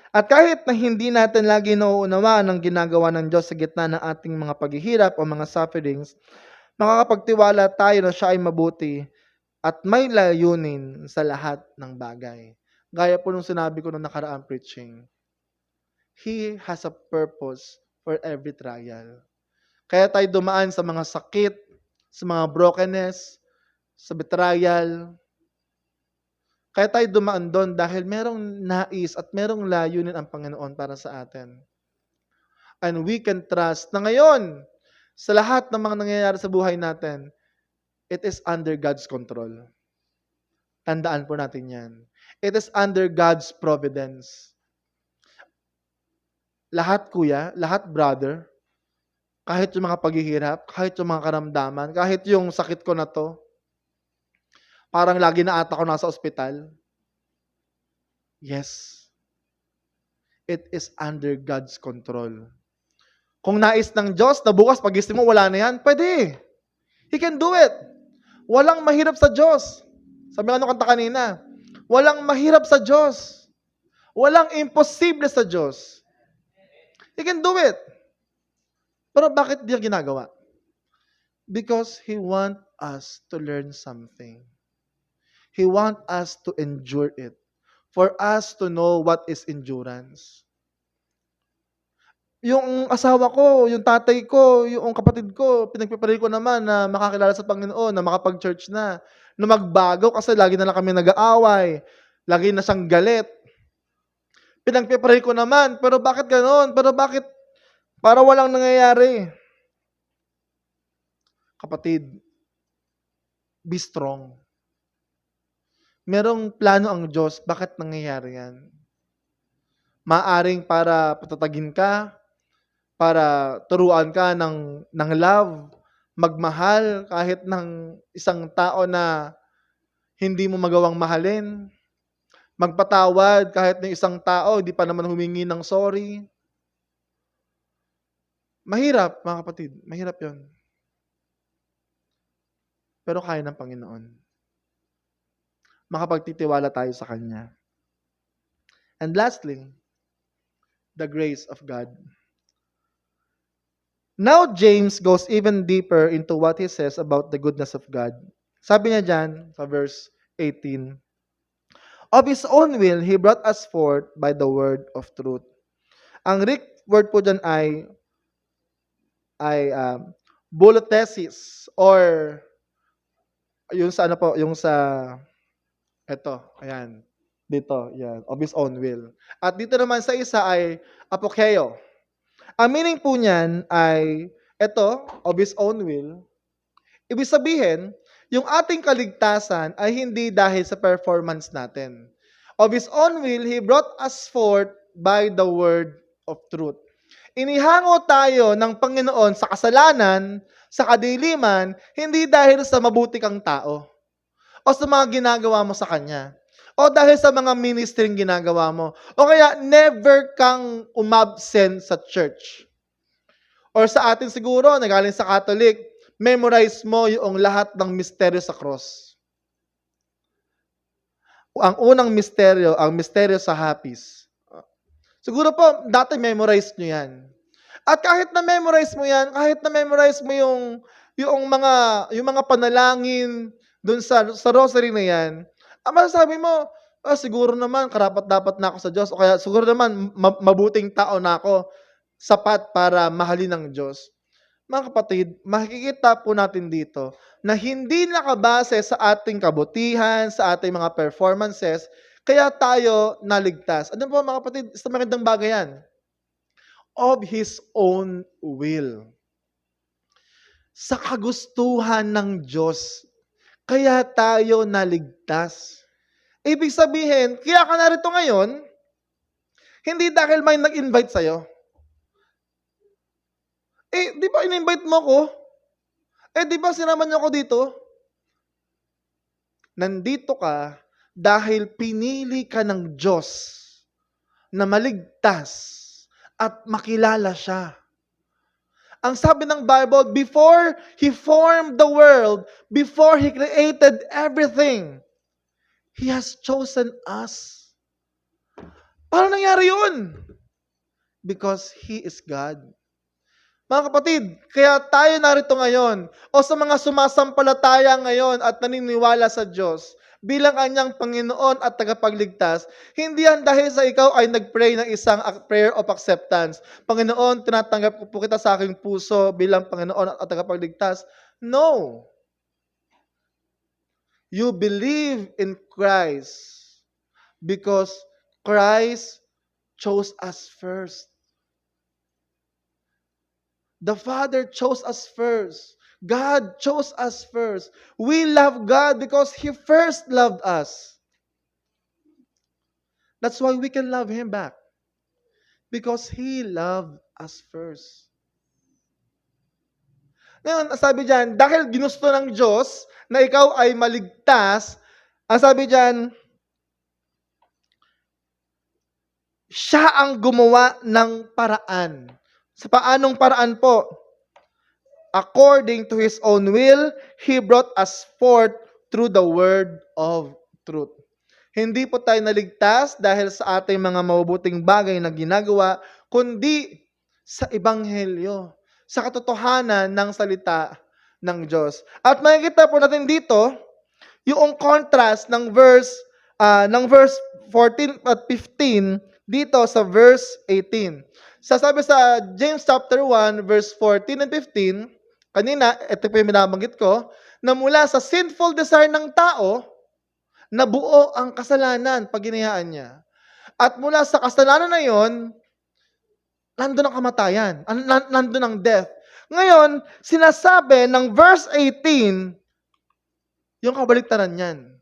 At kahit na hindi natin lagi nauunawaan ang ginagawa ng Diyos sa gitna ng ating mga paghihirap o mga sufferings, makakapagtiwala tayo na siya ay mabuti at may layunin sa lahat ng bagay. Gaya po nung sinabi ko nung nakaraang preaching, He has a purpose for every trial. Kaya tayo dumaan sa mga sakit, sa mga brokenness, sa betrayal. Kaya tayo dumaan doon dahil merong nais at merong layunin ang Panginoon para sa atin. And we can trust na ngayon, sa lahat ng mga nangyayari sa buhay natin, it is under God's control. Tandaan po natin yan. It is under God's providence. Lahat kuya, lahat brother, kahit yung mga paghihirap, kahit yung mga karamdaman, kahit yung sakit ko na to, parang lagi na ata ako nasa ospital. Yes. It is under God's control. Kung nais ng Diyos na bukas pagising mo, wala na yan, pwede. He can do it. Walang mahirap sa Diyos. Sabi nga nung kanta kanina, walang mahirap sa Diyos. Walang imposible sa Diyos. He can do it. Pero bakit di niya ginagawa? Because He want us to learn something. He want us to endure it. For us to know what is endurance. Yung asawa ko, yung tatay ko, yung kapatid ko, pinagpipray ko naman na makakilala sa Panginoon, na makapag-church na magbago kasi lagi na lang kami nag-aaway, lagi na siyang galit. Pinagpipray ko naman, pero bakit ganoon? Pero bakit para walang nangyayari? Kapatid, be strong. Merong plano ang Diyos, bakit nangyayari yan? Maaring para patatagin ka, para turuan ka ng love, magmahal kahit ng isang tao na hindi mo magawang mahalin, magpatawad kahit ng isang tao hindi pa naman humingi ng sorry. Mahirap, mga kapatid, mahirap yon. Pero kaya ng Panginoon. Makapagtitiwala tayo sa Kanya. And lastly, the grace of God. Now, James goes even deeper into what he says about the goodness of God. Sabi niya dyan, sa verse 18, of His own will, He brought us forth by the word of truth. Ang Greek word po dyan ay bolotesis, or yung sa ano po, yung sa, eto, ayan, dito, yan, of His own will. At dito naman sa isa ay apokeo. Ang meaning po niyan ay, ito, of His own will. Ibig sabihin, yung ating kaligtasan ay hindi dahil sa performance natin. Of His own will, He brought us forth by the word of truth. Inihango tayo ng Panginoon sa kasalanan, sa kadiliman, hindi dahil sa mabuti kang tao o sa mga ginagawa mo sa Kanya. O dahil sa mga ministering ginagawa mo. O kaya, never kang umabsent sa church. Or sa atin siguro, nagaling sa Catholic, memorize mo yung lahat ng misteryo sa cross. Ang unang misteryo, ang misteryo sa hapis. Siguro po, dati memorize nyo yan. At kahit na memorize mo yan, kahit na memorize mo yung mga panalangin dun sa rosary na yan, ang masasabi mo, siguro naman, karapat-dapat na ako sa Diyos. O kaya siguro naman, mabuting tao na ako, sapat para mahalin ng Diyos. Mga kapatid, makikita po natin dito na hindi nakabase sa ating kabutihan, sa ating mga performances, kaya tayo naligtas. Ano po mga kapatid, sa magandang bagay yan? Of His own will. Sa kagustuhan ng Diyos, kaya tayo naligtas. Ibig sabihin, kaya ka narito ngayon, hindi dahil may nag-invite sa'yo. Di ba in-invite mo ko? Di ba sinama niyo ako dito? Nandito ka dahil pinili ka ng Diyos na maligtas at makilala siya. Ang sabi ng Bible, before He formed the world, before He created everything, He has chosen us. Paano nangyari yun? Because He is God. Mga kapatid, kaya tayo narito ngayon, o sa mga sumasampalataya ngayon at naniniwala sa Diyos, bilang kanyang Panginoon at tagapagligtas, hindi yan dahil sa ikaw ay nag-pray ng isang prayer of acceptance. Panginoon, tinatanggap ko po kita sa aking puso bilang Panginoon at tagapagligtas. No. You believe in Christ because Christ chose us first. The Father chose us first. God chose us first. We love God because He first loved us. That's why we can love Him back. Because He loved us first. Ngayon, sabi dyan, dahil ginusto ng Diyos na ikaw ay maligtas, ang sabi dyan, siya ang gumawa ng paraan. Sa paanong paraan po? According to His own will, He brought us forth through the word of truth. Hindi po tayo naligtas dahil sa ating mga mabubuting bagay na ginagawa, kundi sa Ebanghelyo, sa katotohanan ng salita ng Diyos. At makikita po natin dito, yung contrast ng verse 14 at 15 dito sa verse 18. Sasabi sa James chapter 1 verse 14 and 15, kanina, ito po yung binabanggit ko, na mula sa sinful desire ng tao, nabuo ang kasalanan pag ginayaan niya. At mula sa kasalanan na yon, nandun ang kamatayan, nandun ang death. Ngayon, sinasabi ng verse 18, yung kabaliktaran niyan.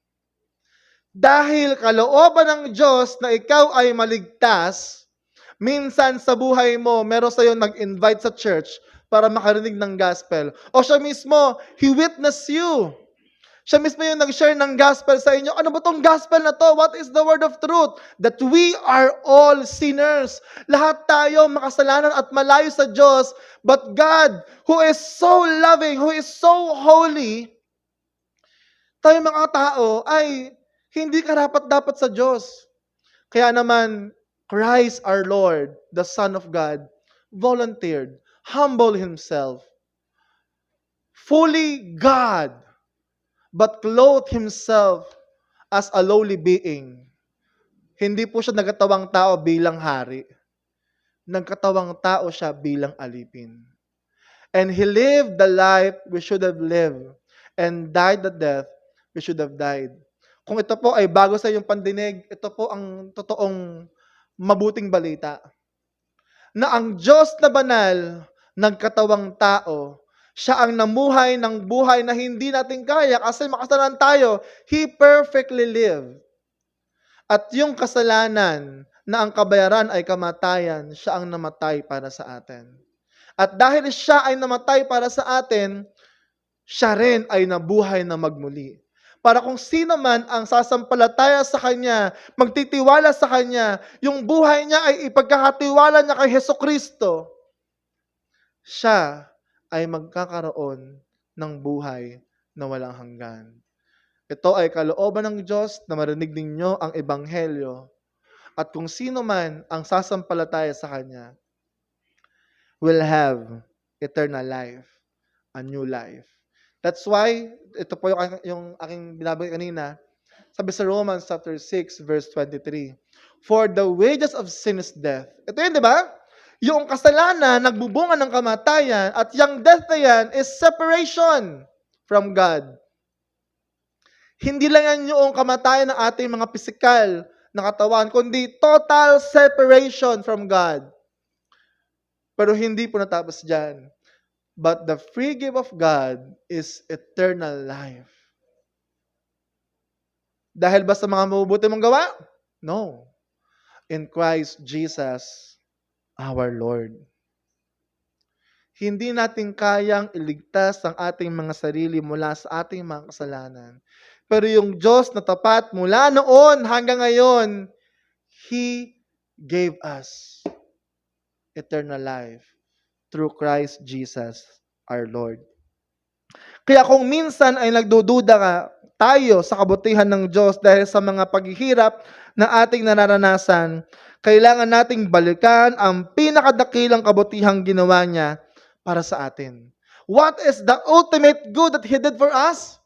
Dahil kalooban ng Diyos na ikaw ay maligtas, minsan sa buhay mo, meron sa'yo nag-invite sa church para makarinig ng gospel. O siya mismo, He witnessed you. Siya mismo yung nag-share ng gospel sa inyo. Ano ba tong gospel na to? What is the word of truth? That we are all sinners. Lahat tayo makasalanan at malayo sa Diyos. But God, who is so loving, who is so holy, tayo mga tao ay hindi karapat-dapat sa Diyos. Kaya naman, Christ our Lord, the Son of God, volunteered, humbled Himself, fully God, but clothed Himself as a lowly being. Hindi po siya nagkatawang tao bilang hari. Nagkatawang tao siya bilang alipin. And He lived the life we should have lived, and died the death we should have died. Kung ito po ay bago sa iyong pandinig, ito po ang totoong mabuting balita. Na ang Diyos na banal, nagkatawang tao, siya ang namuhay ng buhay na hindi natin kaya kasi makasalanan tayo. He perfectly lived. At yung kasalanan na ang kabayaran ay kamatayan, siya ang namatay para sa atin. At dahil siya ay namatay para sa atin, siya rin ay nabuhay na magmuli. Para kung sino man ang sasampalataya sa Kanya, magtitiwala sa Kanya, yung buhay niya ay ipagkakatiwala niya kay Hesukristo, siya ay magkakaroon ng buhay na walang hanggan. Ito ay kalooban ng Diyos na marinig ninyo ang Ebanghelyo. At kung sino man ang sasampalataya sa Kanya, will have eternal life, a new life. That's why, ito po yung aking binabanggit kanina, sabi sa Romans chapter 6, verse 23, for the wages of sin is death. Ito yun, di ba? Yung kasalanan, nagbubunga ng kamatayan, at yung death na yan is separation from God. Hindi lang yan yung kamatayan ng ating mga pisikal na katawan, kundi total separation from God. Pero hindi po natapos dyan. But the free gift of God is eternal life. Dahil ba sa mga mabubuti mong gawa? No. In Christ Jesus, our Lord. Hindi natin kayang iligtas ang ating mga sarili mula sa ating mga kasalanan. Pero yung Diyos na tapat mula noon hanggang ngayon, He gave us eternal life through Christ Jesus our Lord. Kaya kung minsan ay nagdududa tayo sa kabutihan ng Diyos dahil sa mga paghihirap na ating nararanasan, kailangan nating balikan ang pinakadakilang kabutihang ginawa niya para sa atin. What is the ultimate good that He did for us?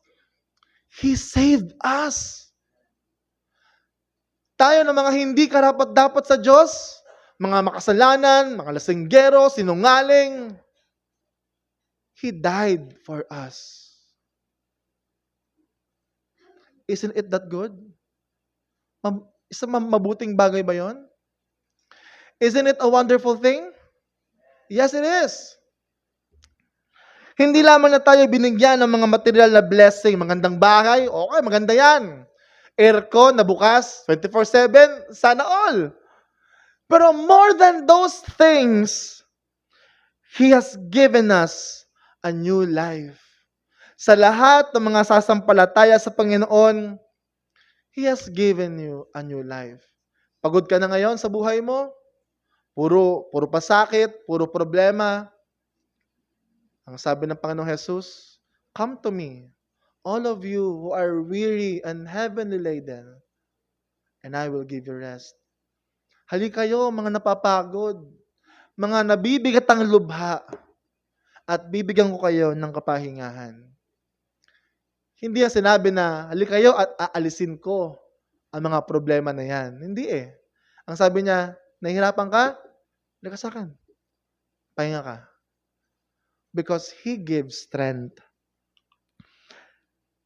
He saved us. Tayo na mga hindi karapat-dapat sa Diyos, mga makasalanan, mga lasinggero, sinungaling, He died for us. Isn't it that good? Isang mabuting bagay ba yon? Isn't it a wonderful thing? Yes, it is. Hindi lamang na tayo binigyan ng mga material na blessing, magandang bahay, okay, maganda yan. Aircon na bukas, 24/7, sana all. Pero more than those things, He has given us a new life. Sa lahat ng mga sasampalataya sa Panginoon, He has given you a new life. Pagod ka na ngayon sa buhay mo? Puro pasakit, puro problema. Ang sabi ng Panginoong Jesus, "Come to me, all of you who are weary and heavily laden, and I will give you rest." Halika kayo, mga napapagod, mga nabibigat ang lubha, at bibigyan ko kayo ng kapahingahan. Hindi yan sinabi na, halika kayo at aalisin ko ang mga problema na yan. Hindi eh. Ang sabi niya, nahihirapan ka? Halika sa akin. Pahinga ka. Because He gives strength.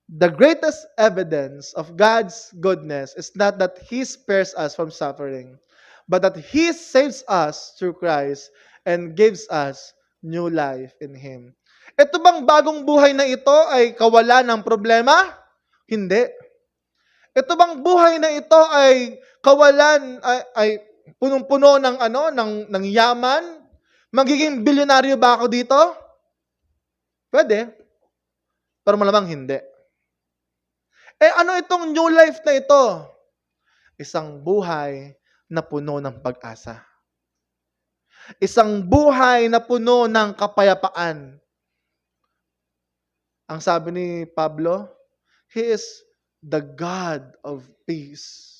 The greatest evidence of God's goodness is not that He spares us from suffering, but that He saves us through Christ and gives us new life in Him. Ito bang bagong buhay na ito ay kawalan ng problema? Hindi. Ito bang buhay na ito ay kawalan, ay punong-puno ng ng yaman? Magiging bilyonaryo ba ako dito? Pwede. Pero malamang hindi. Ano itong new life na ito? Isang buhay na puno ng pag-asa. Isang buhay na puno ng kapayapaan. Ang sabi ni Pablo, He is the God of peace.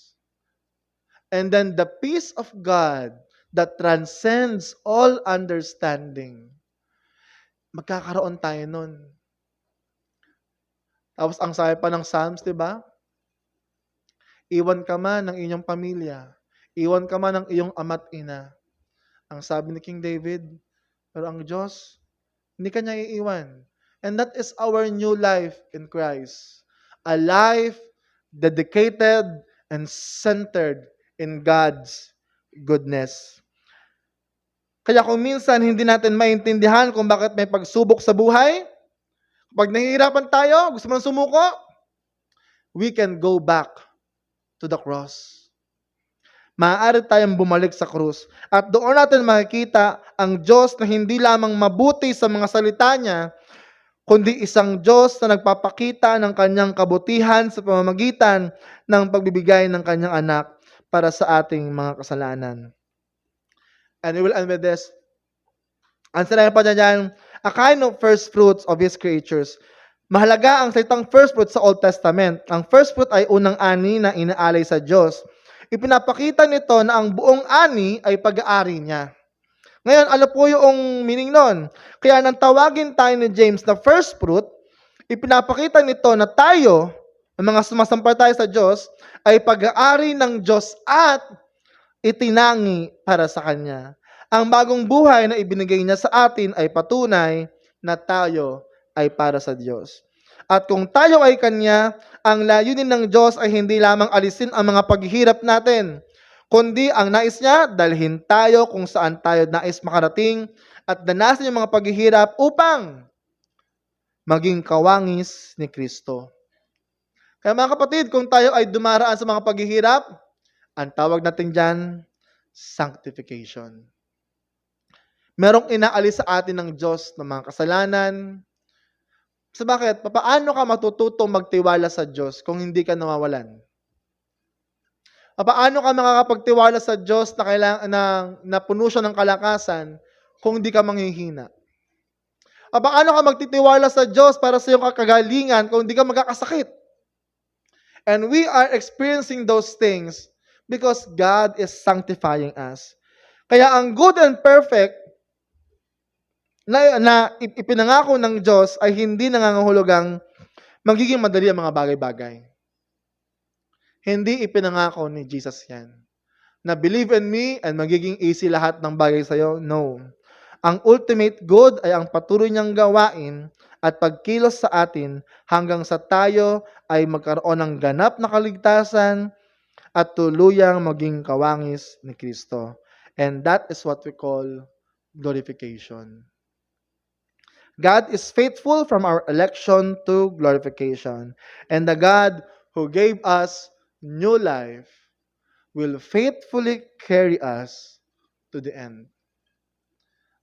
And then the peace of God that transcends all understanding. Magkakaroon tayo nun. Tapos ang sabi pa ng Psalms, di ba? Iwan ka man ng inyong pamilya. Iwan ka man ng iyong ama't ina. Ang sabi ni King David, pero ang Diyos, hindi ka niya iiwan. And that is our new life in Christ. A life dedicated and centered in God's goodness. Kaya kung minsan hindi natin maintindihan kung bakit may pagsubok sa buhay, pag nahihirapan tayo, gusto mong sumuko, we can go back to the cross. Maaari tayong bumalik sa krus. At doon natin makikita ang Diyos na hindi lamang mabuti sa mga salita niya, kundi isang Diyos na nagpapakita ng kanyang kabutihan sa pamamagitan ng pagbibigay ng kanyang anak para sa ating mga kasalanan. And we will end with this. Ang sinabi pa dyan, a kind of first fruits of His creatures. Mahalaga ang salitang first fruit sa Old Testament. Ang first fruit ay unang ani na inaalay sa Diyos. Ipinapakita nito na ang buong ani ay pag-aari niya. Ngayon, ano po yung meaning nun? Kaya nang tawagin tayo ni James na first fruit, ipinapakita nito na tayo, ang mga sumasampalataya sa Diyos, ay pag-aari ng Diyos at itinangi para sa Kanya. Ang bagong buhay na ibinigay niya sa atin ay patunay na tayo ay para sa Diyos. At kung tayo ay Kanya, ang layunin ng Diyos ay hindi lamang alisin ang mga paghihirap natin, kundi ang nais niya, dalhin tayo kung saan tayo nais makarating at danasin yung mga paghihirap upang maging kawangis ni Kristo. Kaya mga kapatid, kung tayo ay dumaraan sa mga paghihirap, ang tawag natin dyan, sanctification. Merong inaalis sa atin ng Diyos ng mga kasalanan. So bakit? Paano ka matututong magtiwala sa Diyos kung hindi ka nawawalan? Paano ka makakapagtiwala sa Diyos na puno siya ng kalakasan kung di ka manghihina? Paano ka magtitiwala sa Diyos para sa iyong kakagalingan kung di ka magkakasakit? And we are experiencing those things because God is sanctifying us. Kaya ang good and perfect na ipinangako ng Diyos ay hindi nangangahulugang magiging madali ang mga bagay-bagay. Hindi ipinangako ni Jesus yan. Na believe in me and magiging easy lahat ng bagay sa'yo? No. Ang ultimate good ay ang patuloy niyang gawain at pagkilos sa atin hanggang sa tayo ay magkaroon ng ganap na kaligtasan at tuluyang maging kawangis ni Kristo. And that is what we call glorification. God is faithful from our election to glorification. And the God who gave us new life will faithfully carry us to the end.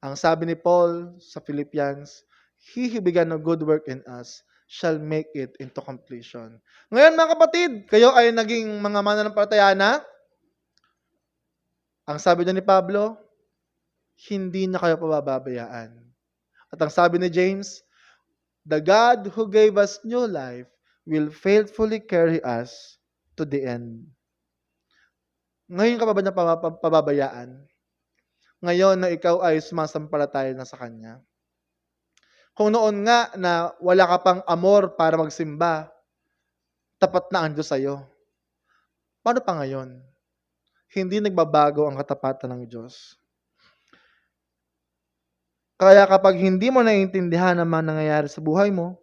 Ang sabi ni Paul sa Philippians, He who began a good work in us shall make it into completion. Ngayon mga kapatid, kayo ay naging mga mananampalataya na? Ang sabi niya ni Pablo, hindi na kayo pababayaan. At ang sabi ni James, the God who gave us new life will faithfully carry us to the end. Ngayon ka pa ba niya pababayaan? Ngayon na ikaw ay sumasampalataya na sa Kanya? Kung noon nga na wala ka pang amor para magsimba, tapat na ang Diyos sa'yo. Paano pa ngayon? Hindi nagbabago ang katapatan ng Diyos. Kaya kapag hindi mo naiintindihan ang mga nangyayari sa buhay mo,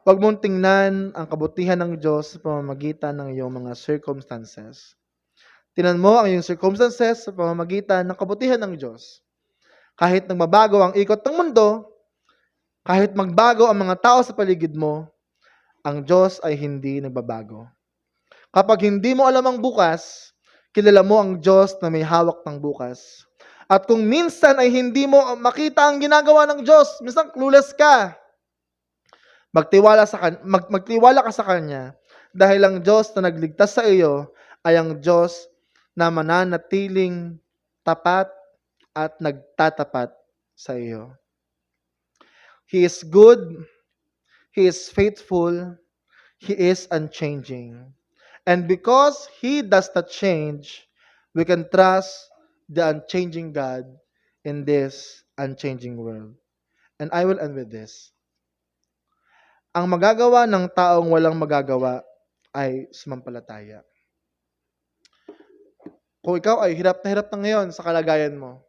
huwag mong tingnan ang kabutihan ng Diyos sa pamamagitan ng iyong mga circumstances. Tingnan mo ang iyong circumstances sa pamamagitan ng kabutihan ng Diyos. Kahit nagbabago ang ikot ng mundo, kahit magbago ang mga tao sa paligid mo, ang Diyos ay hindi nagbabago. Kapag hindi mo alam ang bukas, kilala mo ang Diyos na may hawak ng bukas. At kung minsan ay hindi mo makita ang ginagawa ng Diyos, minsan clueless ka, magtiwala ka sa Kanya dahil ang Diyos na nagligtas sa iyo ay ang Diyos na mananatiling tapat at nagtatapat sa iyo. He is good, He is faithful, He is unchanging. And because He does not change, we can trust the unchanging God in this unchanging world. And I will end with this. Ang magagawa ng taong walang magagawa ay sumampalataya. Kung ikaw ay hirap na ngayon sa kalagayan mo,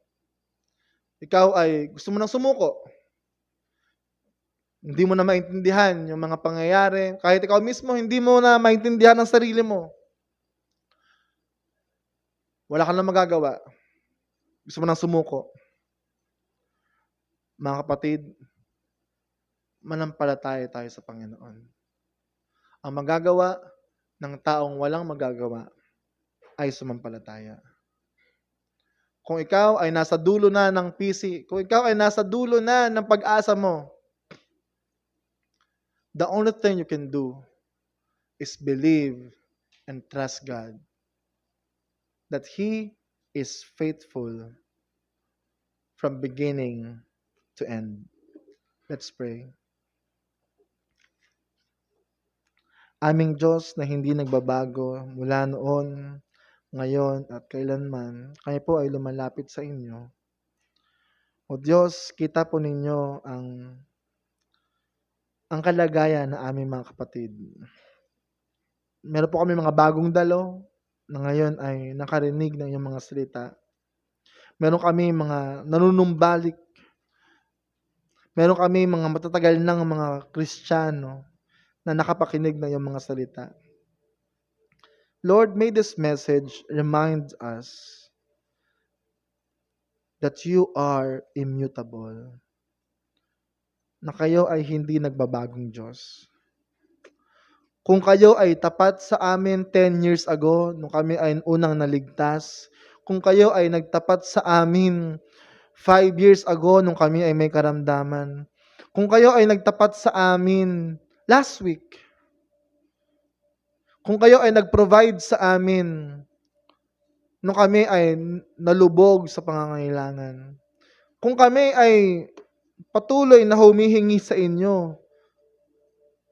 ikaw ay gusto mo nang sumuko, hindi mo na maintindihan yung mga pangyayari, kahit ikaw mismo hindi mo na maintindihan ang sarili mo, wala ka na magagawa, gusto mo nang sumuko, mga kapatid, manampalataya tayo sa Panginoon. Ang magagawa ng taong walang magagawa ay sumampalataya. Kung ikaw ay nasa dulo na ng PC, kung ikaw ay nasa dulo na ng pag-asa mo, the only thing you can do is believe and trust God that He is faithful from beginning to end. Let's pray. Aming Diyos na hindi nagbabago mula noon, ngayon at kailanman, kayo po ay lumalapit sa inyo. O Diyos, kita po ninyo ang kalagayan ng aming mga kapatid. Meron po kami mga bagong dalo na ngayon ay nakarinig ng iyong mga salita. Meron kami mga nanunumbalik. Meron kami mga matatagal ng mga Kristiyano na nakapakinig ng iyong mga salita. Lord, may this message remind us that you are immutable. Na kayo ay hindi nagbabagong Diyos. Kung kayo ay tapat sa amin 10 years ago, nung kami ay unang naligtas, kung kayo ay nagtapat sa amin 5 years ago, nung kami ay may karamdaman, kung kayo ay nagtapat sa amin last week, kung kayo ay nag-provide sa amin nung kami ay nalubog sa pangangailangan, kung kami ay patuloy na humihingi sa inyo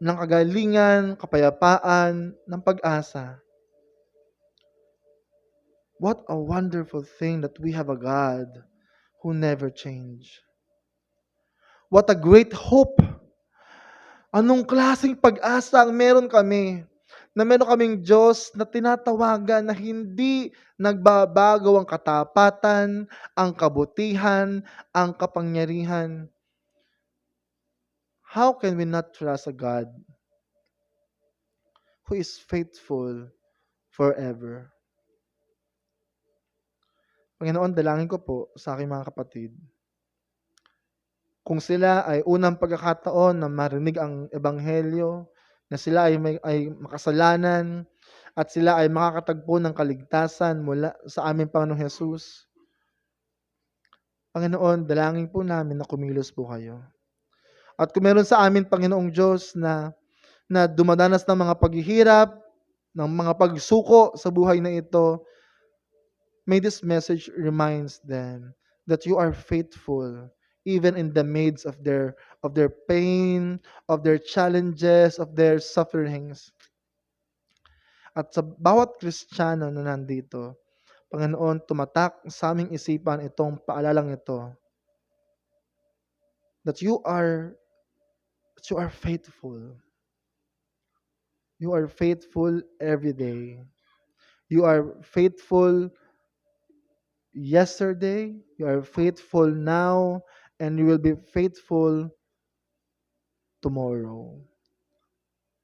ng kagalingan, kapayapaan, ng pag-asa, what a wonderful thing that we have a God who never change. What a great hope. Anong klaseng pag-asa ang meron kami? Na meron kaming Diyos na tinatawagan na hindi nagbabago ang katapatan, ang kabutihan, ang kapangyarihan. How can we not trust a God who is faithful forever? Panginoon, dalangin ko po sa aking mga kapatid, kung sila ay unang pagkakataon na marinig ang ebanghelyo, na sila ay makasalanan, at sila ay makakatagpo ng kaligtasan mula sa aming Panginoong Hesus. Panginoon, dalangin po namin na kumilos po kayo. At kung meron sa amin, Panginoong Diyos, na dumadanas ng mga paghihirap, ng mga pagsuko sa buhay na ito, may this message reminds them that you are faithful even in the midst of their pain, of their challenges, of their sufferings. At sa bawat Kristiyano na nandito, Panginoon, tumatak sa aming isipan itong paalalang ito, that you are faithful. You are faithful every day. You are faithful yesterday, you are faithful now, and you will be faithful tomorrow.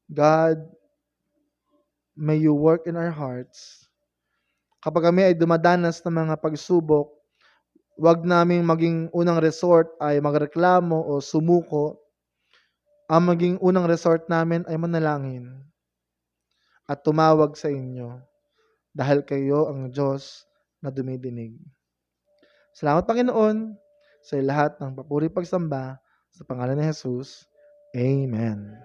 God, may you work in our hearts. Kapag kami ay dumadanas ng mga pagsubok, wag naming maging unang resort ay magreklamo o sumuko. Ang maging unang resort namin ay manalangin at tumawag sa inyo dahil kayo ang Diyos na dumidinig. Salamat, Panginoon, sa lahat ng papuri pagsamba sa pangalan ni Jesus. Amen.